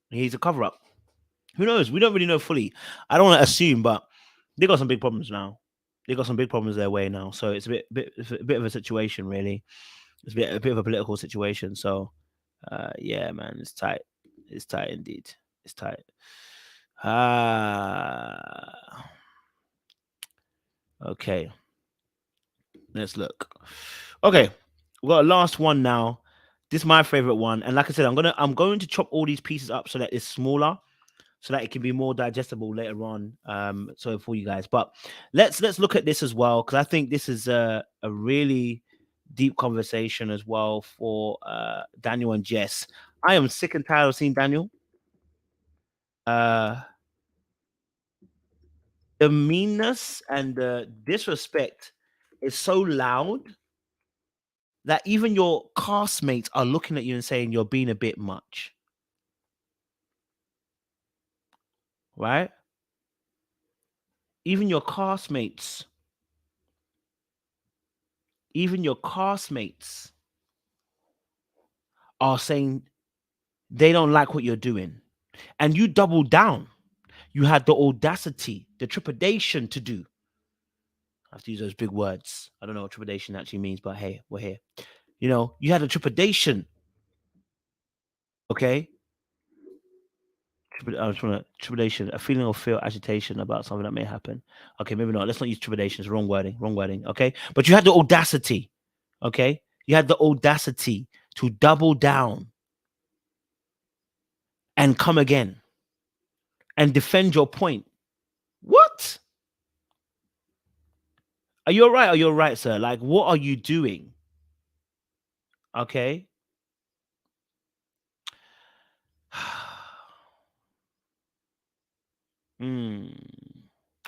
he's a cover up. Who knows? We don't really know fully. I don't want to assume, but they got some big problems now. They got some big problems their way now. So it's a bit of a situation, really. It's a bit of a political situation. So yeah, man, it's tight. It's tight indeed. It's tight. Okay. Let's look. Okay, we got a last one now. This is my favorite one, and like I said, I'm going to chop all these pieces up so that it's smaller, so that it can be more digestible later on. So for you guys, but let's look at this as well, because I think this is a really deep conversation as well for Daniel and Jess. I am sick and tired of seeing Daniel. The meanness and the disrespect is so loud that even your castmates are looking at you and saying you're being a bit much. Right? Even your castmates even your classmates are saying they don't like what you're doing. And you doubled down. You had the audacity, the trepidation to do. I have to use those big words. I don't know what trepidation actually means, but hey, we're here. You know, you had a trepidation. Okay? I just want to trepidation, a feeling of fear, agitation about something that may happen. Okay, maybe not. Let's not use trepidation. It's wrong wording. Wrong wording. Okay, but you had the audacity. Okay, you had the audacity to double down and come again and defend your point. What? Are you all right? Are you all right, sir? Like, what are you doing? Okay.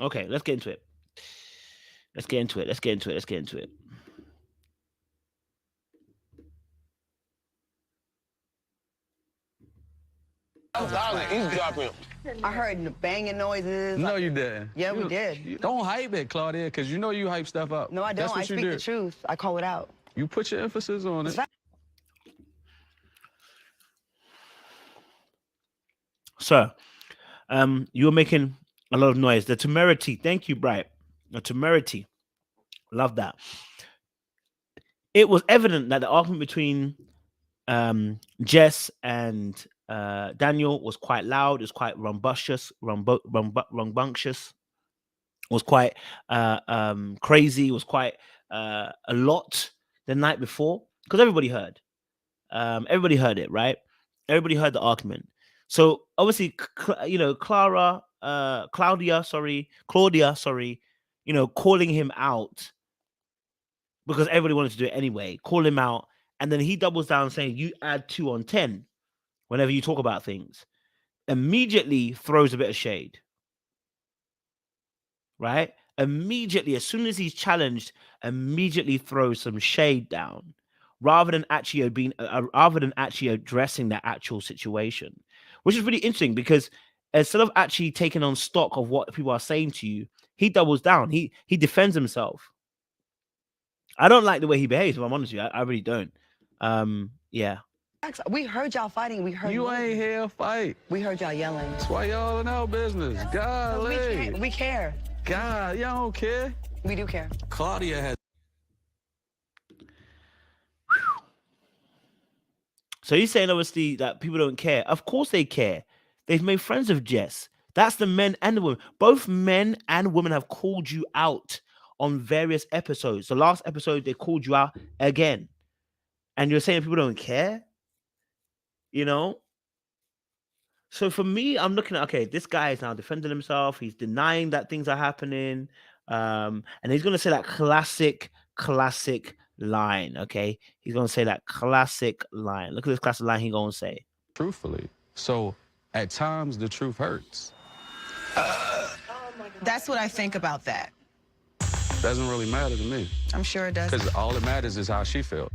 Okay, let's get into it. Let's get into it. Let's get into it. Let's get into it. I heard the banging noises. No, you didn't. Yeah, we did. Don't hype it, Claudia, because you know you hype stuff up. No, I don't. That's what I you speak do. the truth. I call it out. You put your emphasis on it. Sir, you're making a lot of noise. The temerity, thank you, Bright. The temerity, love that. It was evident that the argument between Jess and Daniel was quite loud. It was quite rambunctious. Was quite crazy. It was quite a lot the night before because everybody heard. Everybody heard it, right? Everybody heard the argument. So obviously, you know, Claudia, you know, calling him out because everybody wanted to do it anyway. Call him out, and then he doubles down saying, "You add 2 on 10 whenever you talk about things." Immediately throws a bit of shade, right? Immediately, as soon as he's challenged, immediately throws some shade down, rather than actually addressing the actual situation, which is really interesting because instead of actually taking on stock of what people are saying to you, he doubles down. He defends himself. I don't like the way he behaves. If I'm honest with you, I really don't. Yeah. We heard y'all fighting. We heard you ain't here fight. We heard y'all yelling. That's why y'all in our business. Golly. We care. God, y'all don't care. We do care. Claudia has. So he's saying obviously that people don't care. Of course they care. They've made friends of Jess. That's the men and the women. Both men and women have called you out on various episodes. The last episode, they called you out again. And you're saying people don't care? You know? So for me, I'm looking at, okay, this guy is now defending himself. He's denying that things are happening. And he's going to say that classic line, okay? He's going to say that classic line. Look at this classic line he's going to say. Truthfully. So at times, the truth hurts. That's what I think about that. Doesn't really matter to me. I'm sure it does. Because all that matters is how she feels.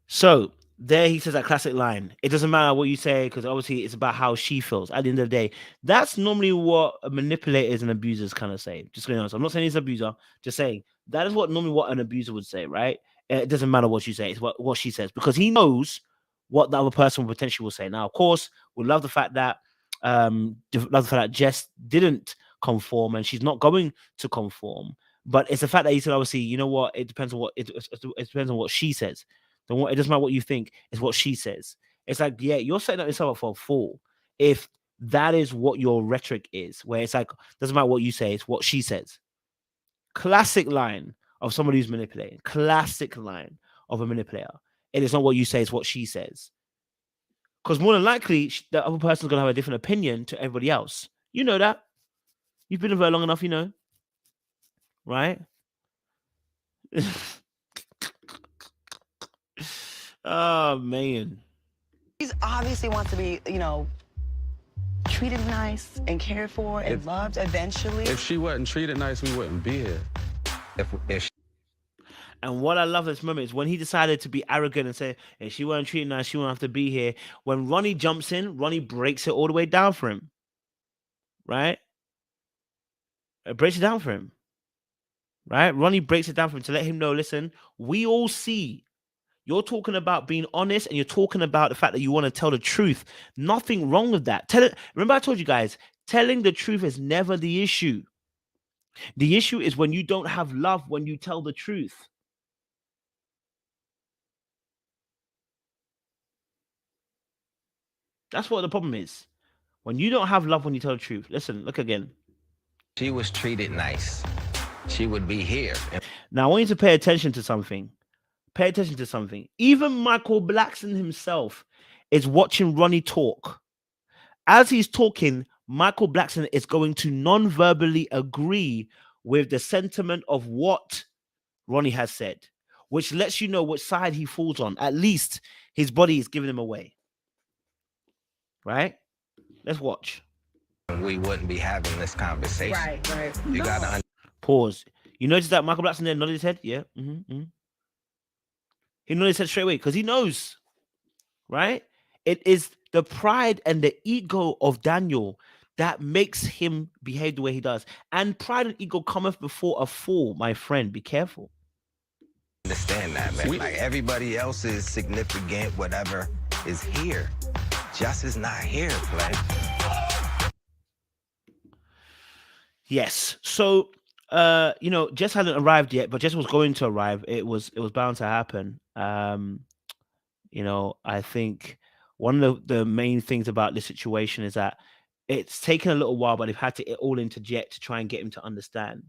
So there he says that classic line. It doesn't matter what you say because obviously it's about how she feels. At the end of the day, that's normally what manipulators and abusers kind of say. Just going on. So I'm not saying he's an abuser. Just saying that is what an abuser would say, right? It doesn't matter what you say. It's what she says because he knows what the other person potentially will say. Now, of course, we love the fact that Jess didn't conform and she's not going to conform. But it's the fact that he said, obviously, you know what? It depends on what it depends on what she says. It doesn't matter what you think, it's what she says. It's like, yeah, you're setting up yourself up for a fall if that is what your rhetoric is, where it's like, doesn't matter what you say, it's what she says. Classic line of somebody who's manipulating. Classic line of a manipulator. It is not what you say, it's what she says. Because more than likely, the other person's going to have a different opinion to everybody else. You know that. You've been there long enough, you know. Right? Oh, man. He obviously wants to be, you know, treated nice and cared for and loved eventually. If she wasn't treated nice, we wouldn't be here. And what I love at this moment is when he decided to be arrogant and say, if she weren't treated nice, she wouldn't have to be here. When Ronnie jumps in, Ronnie breaks it all the way down for him. Right? It breaks it down for him. right? Ronnie breaks it down for him to let him know, listen, we all see you're talking about being honest and you're talking about the fact that you want to tell the truth. Nothing wrong with that. Remember I told you guys, telling the truth is never the issue. The issue is when you don't have love when you tell the truth. That's what the problem is. When you don't have love when you tell the truth. Listen, look again. She was treated nice. She would be here. Now, I want you to pay attention to something. Pay attention to something. Even Michael Blackson himself is watching Ronnie talk. As he's talking, Michael Blackson is going to non-verbally agree with the sentiment of what Ronnie has said, which lets you know which side he falls on. At least his body is giving him away. Right? Let's watch. We wouldn't be having this conversation. Right. You gotta pause. You notice that Michael Blackson there nodded his head? Yeah. He nodded his head straight away because he knows, right? It is the pride and the ego of Daniel that makes him behave the way he does. And pride and ego cometh before a fall, my friend. Be careful. understand that, man. Like everybody else is significant, whatever is here. Jess is not here, play. Yes. So Jess hadn't arrived yet, but Jess was going to arrive. It was bound to happen. I think one of the main things about this situation is that it's taken a little while, but they've had to all interject to try and get him to understand.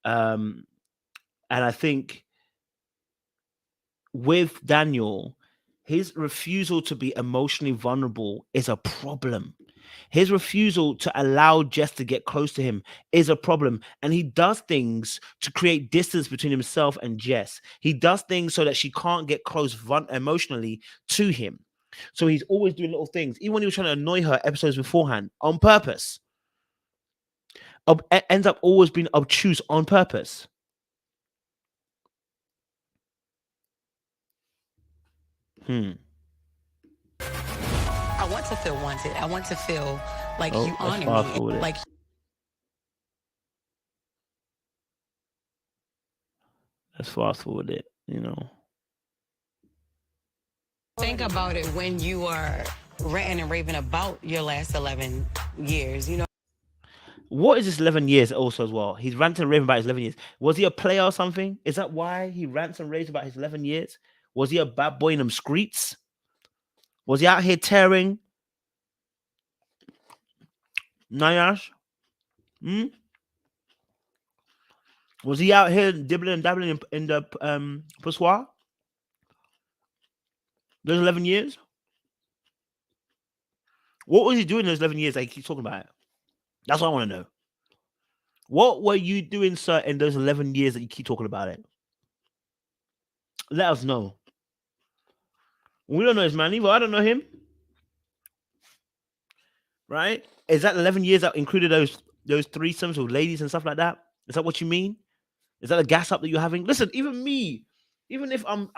And I think with Daniel, his refusal to be emotionally vulnerable is a problem. His refusal to allow Jess to get close to him is a problem. And he does things to create distance between himself and Jess. He does things so that she can't get close emotionally to him. So he's always doing little things. Even when he was trying to annoy her episodes beforehand on purpose. Ends up always being obtuse on purpose. I want to feel wanted. I want to feel like you honor me. Like let's fast forward it, Think about it when you are ranting and raving about your last 11 years, What is this 11 years also as well? He's ranting and raving about his 11 years. Was he a player or something? Is that why he rants and raves about his 11 years? Was he a bad boy in them streets? Was he out here tearing? Nayash? Was he out here dibbling and dabbling in the poussoir? Those 11 years? What was he doing those 11 years that he keeps talking about it? That's what I want to know. What were you doing, sir, in those 11 years that you keep talking about it? Let us know. We don't know this man either. I don't know him. Right? Is that 11 years that included those threesomes with ladies and stuff like that? Is that what you mean? Is that a gas up that you're having? Listen, even me, even if I'm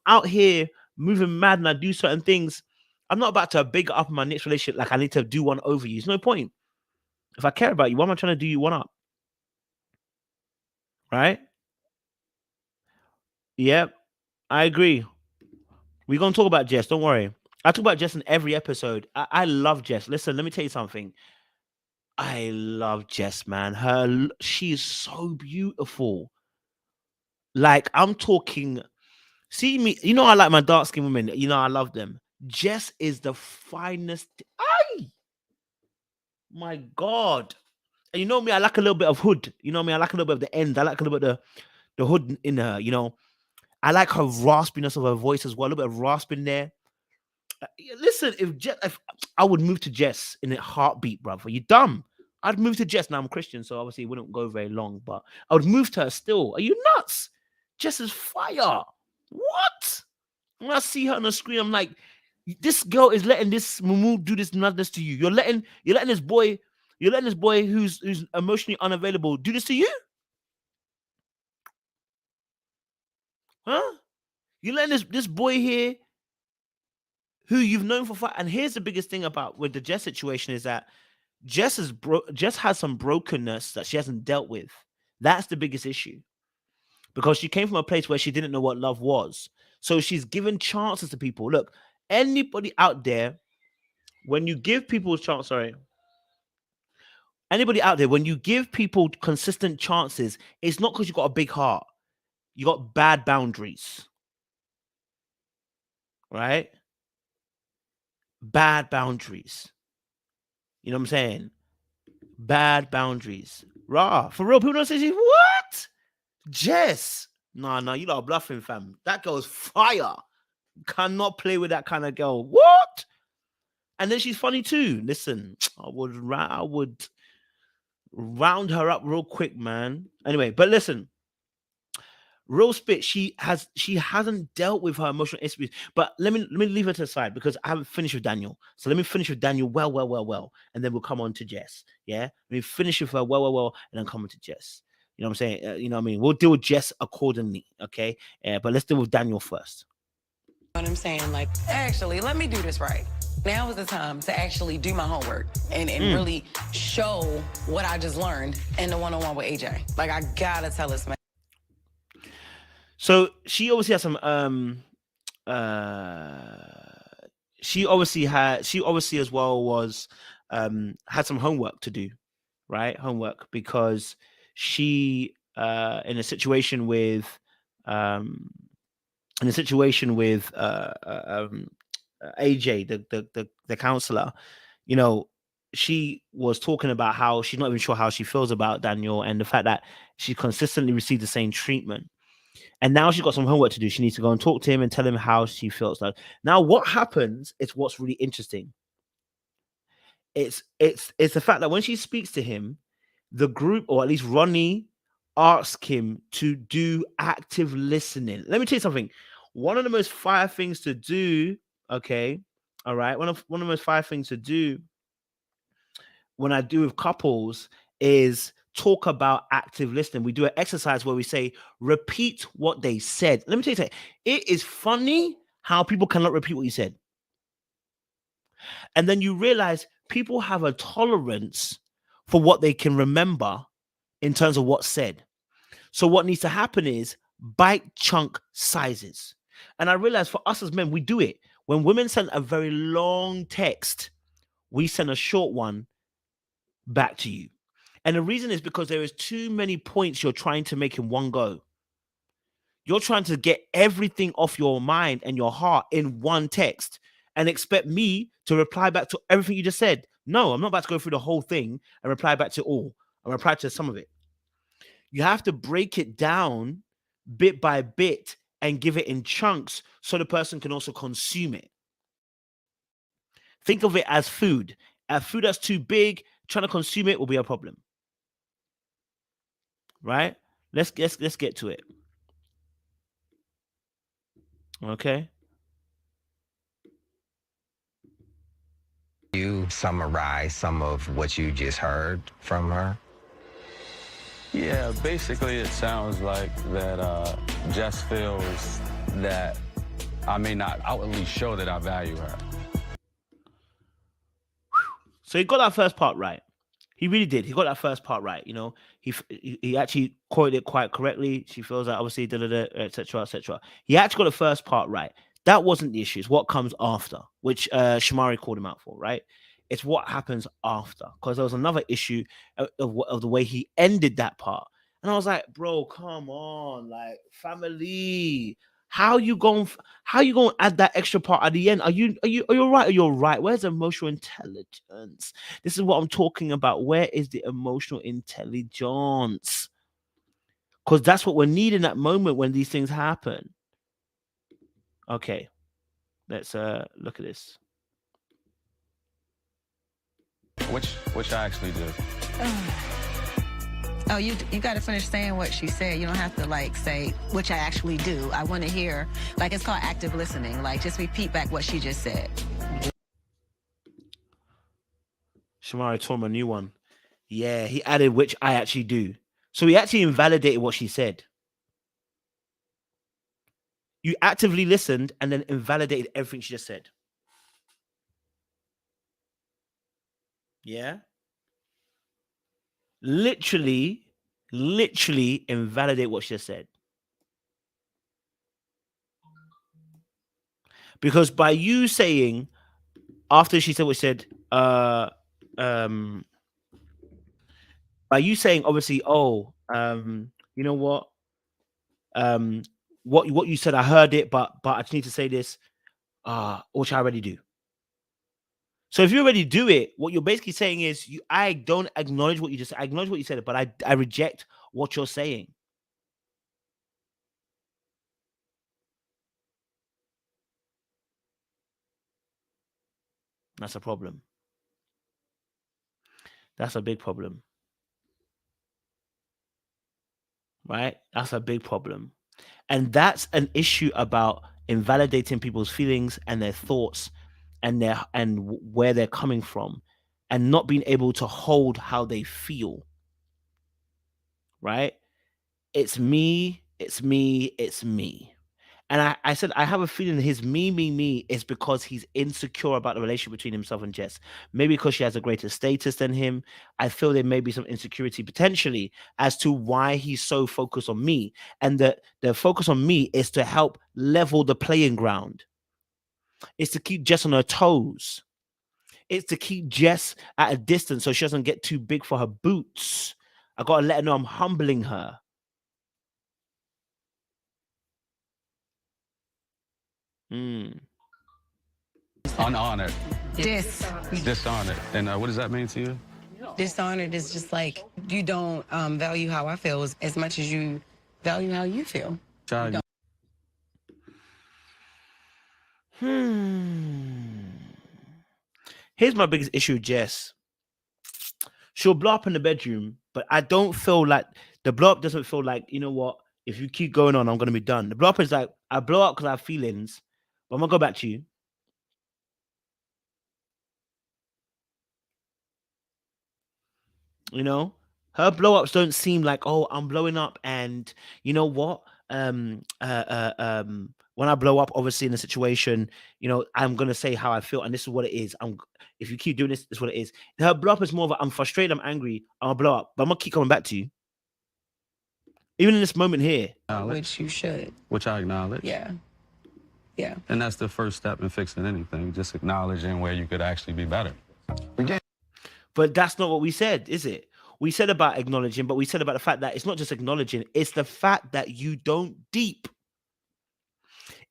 out here moving mad and I do certain things, I'm not about to big up my next relationship like I need to do one over you. There's no point. If I care about you, why am I trying to do you one up? Right? Yep, I agree. We're going to talk about Jess. Don't worry. I talk about Jess in every episode. I love Jess. Listen, let me tell you something. I love Jess, man. She is so beautiful. Like, I'm talking. See me, I like my dark skinned women. I love them. Jess is the finest. My God. And you know me, I like a little bit of hood. You know me, I like a little bit of the end. I like a little bit of the hood in her, I like her raspiness of her voice as well. A little bit of rasping there. Listen, if I would move to Jess in a heartbeat, brother. You dumb. I'd move to Jess. Now I'm Christian, so obviously it wouldn't go very long, but I would move to her still. Are you nuts? Jess is fire. What? When I see her on the screen, I'm like, this girl is letting this mumu do this madness to you. You're letting this boy who's emotionally unavailable do this to you? Huh? You're letting this boy here who you've known for far. And here's the biggest thing about with the Jess situation is that Jess has some brokenness that she hasn't dealt with. That's the biggest issue. because she came from a place where she didn't know what love was. So she's given chances to people. Look, anybody out there, when you give people a chance, anybody out there, when you give people consistent chances, it's not because you got a big heart. You got bad boundaries. Right? Bad boundaries. You know what I'm saying? Bad boundaries. Rah. For real, people don't say, what? Jess. No, you lot are bluffing, fam. That girl's fire. Cannot play with that kind of girl. What? And then she's funny too. Listen, I would round her up real quick, man. Anyway, but listen, real spit. She hasn't dealt with her emotional issues. But let me leave her to the side because I haven't finished with Daniel. So let me finish with Daniel well, and then we'll come on to Jess. Yeah, let me finish with her well, and then come on to Jess. You know what I'm saying? You know what I mean? We'll deal with Jess accordingly. Okay, but let's deal with Daniel first. You know what I'm saying? Like, actually, let me do this right. Now is the time to actually do my homework and really show what I just learned in the one-on-one with AJ. Like, I gotta tell this man. So she obviously has some she obviously as well was had some homework to do, right? Homework, because she in a situation with AJ, the counselor, you know, she was talking about how she's not even sure how she feels about Daniel and the fact that she consistently received the same treatment. And now she's got some homework to do. She needs to go and talk to him and tell him how she feels. Like, now what happens is what's really interesting. It's the fact that when she speaks to him, the group, or at least Ronnie, asks him to do active listening. Let me tell you something. One of the most fire things to do, okay, all right, one of the most fire things to do when I do with couples is talk about active listening. We do an exercise where we say, repeat what they said. Let me tell you something. It is funny how people cannot repeat what you said. And then you realize people have a tolerance for what they can remember in terms of what's said. So what needs to happen is bite chunk sizes. And I realize for us as men, we do it. When women send a very long text, we send a short one back to you. And the reason is because there is too many points you're trying to make in one go. You're trying to get everything off your mind and your heart in one text and expect me to reply back to everything you just said. No, I'm not about to go through the whole thing and reply back to all. I'll reply to some of it. You have to break it down bit by bit and give it in chunks so the person can also consume it. Think of it as food. A food that's too big, trying to consume it will be a problem. Right? Let's get to it. Okay. You summarize some of what you just heard from her? Yeah, basically it sounds like that Jess feels that I may not outwardly show that I value her. So he got that first part right. He really did. He got that first part right. You know, he actually quoted it quite correctly. She feels that obviously, etc., etc. He actually got the first part right. That wasn't the issue. It's what comes after, which Shamari called him out for, right? It's what happens after, because there was another issue of the way he ended that part. And I was like, bro, come on, like, family. How you going to add that extra part at the end? Are you right? Are you right? Where's emotional intelligence? This is what I'm talking about. Where is the emotional intelligence? Because that's what we're needing in that moment when these things happen. Okay, let's look at this. Which I actually do. Oh, you got to finish saying what she said. You don't have to like say, which I actually do. I want to hear, like, it's called active listening. Like, just repeat back what she just said. Shamari told him a new one. Yeah, he added, which I actually do. So he actually invalidated what she said. You actively listened and then invalidated everything she just said. Yeah. Literally invalidate what she just said. Because by you saying, after she said what she said, by you saying, obviously, oh, you know what, what you said, I heard it, but I just need to say this, which I already do. So if you already do it, what you're basically saying is, I don't acknowledge what you just said. I acknowledge what you said, but I reject what you're saying. That's a problem. That's a big problem. Right? That's a big problem. And that's an issue about invalidating people's feelings and their thoughts and where they're coming from, and not being able to hold how they feel. Right? It's me, it's me, it's me. And I said, I have a feeling his me is because he's insecure about the relationship between himself and Jess. Maybe because she has a greater status than him. I feel there may be some insecurity potentially as to why he's so focused on me. And the focus on me is to help level the playing ground. It's to keep Jess on her toes. It's to keep Jess at a distance so she doesn't get too big for her boots. I got to let her know I'm humbling her. Unhonored. Dishonored. And what does that mean to you? Dishonored is just like you don't value how I feel as much as you value how you feel. Child, Here's my biggest issue, Jess. She'll blow up in the bedroom, but I don't feel like the blow up doesn't feel like, you know what, if you keep going on, I'm going to be done. The blow up is like, I blow up because I have feelings, but I'm going to go back to you. You know, her blow ups don't seem like, oh, I'm blowing up, and you know what? When I blow up, obviously in a situation, you know, I'm gonna say how I feel, and this is what it is. If you keep doing this, this is what it is. Her blow up is more of I'm frustrated, I'm angry, I'll blow up, but I'm gonna keep coming back to you. Even in this moment here. Which you should. which I acknowledge. Yeah. Yeah. And that's the first step in fixing anything, just acknowledging where you could actually be better. But that's not what we said, is it? We said about acknowledging, but we said about the fact that it's not just acknowledging, it's the fact that you don't deep.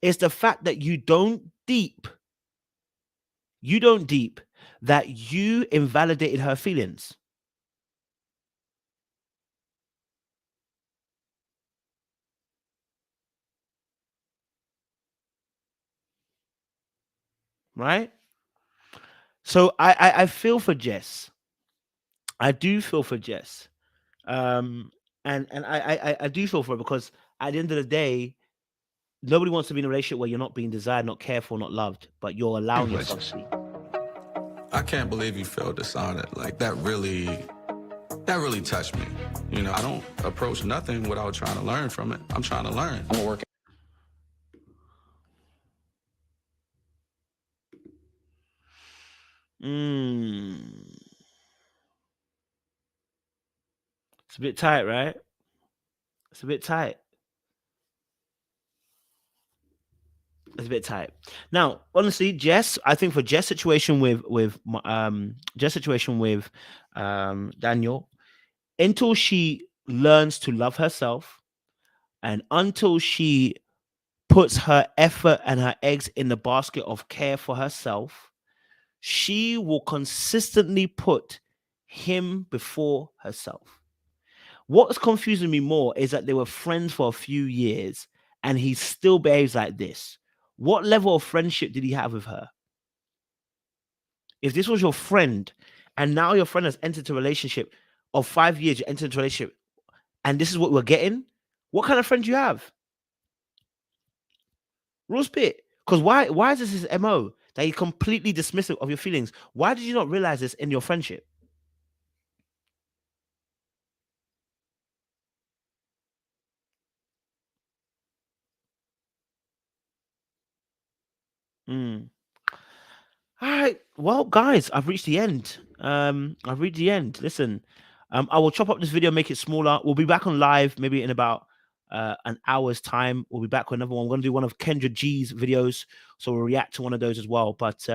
It's the fact that you don't deep. You don't deep that you invalidated her feelings. Right? So I feel for Jess. I do feel for Jess. And I do feel for her, because at the end of the day, nobody wants to be in a relationship where you're not being desired, not cared for, not loved, but you're allowing yourself to be. I can't believe you feel dishonored. Like that really touched me. You know, I don't approach nothing without trying to learn from it. I'm trying to learn. I'm working. It's a bit tight, right? It's a bit tight. It's a bit tight. Now, honestly, Jess, I think for Jess' situation with Daniel, until she learns to love herself, and until she puts her effort and her eggs in the basket of care for herself, she will consistently put him before herself. What's confusing me more is that they were friends for a few years and he still behaves like this. What level of friendship did he have with her? If this was your friend and now your friend has entered a relationship of 5 years, you entered into a relationship and this is what we're getting, what kind of friend do you have? Real spit. Because why is this his MO? That he's completely dismissive of your feelings. Why did you not realize this in your friendship? All right. Well, guys, I've reached the end. I've reached the end. Listen, I will chop up this video, make it smaller. We'll be back on live maybe in about an hour's time. We'll be back with another one. We're going to do one of Kendra G's videos, so we'll react to one of those as well. But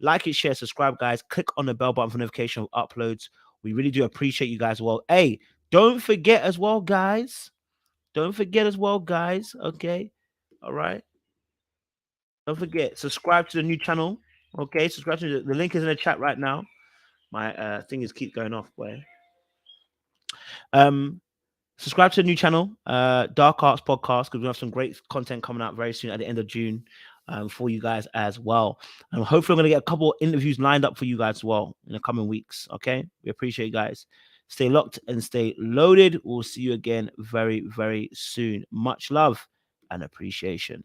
like it, share, subscribe, guys. Click on the bell button for notification of uploads. We really do appreciate you guys. Well, hey, don't forget as well, guys. Okay, all right. Don't forget, subscribe to the new channel. Okay, subscribe to the link is in the chat right now. My thing is keep going off, boy. Subscribe to the new channel, Dark Arts Podcast, because we have some great content coming out very soon at the end of June for you guys as well. And hopefully, I'm going to get a couple of interviews lined up for you guys as well in the coming weeks. Okay, we appreciate you guys. Stay locked and stay loaded. We'll see you again very, very soon. Much love and appreciation.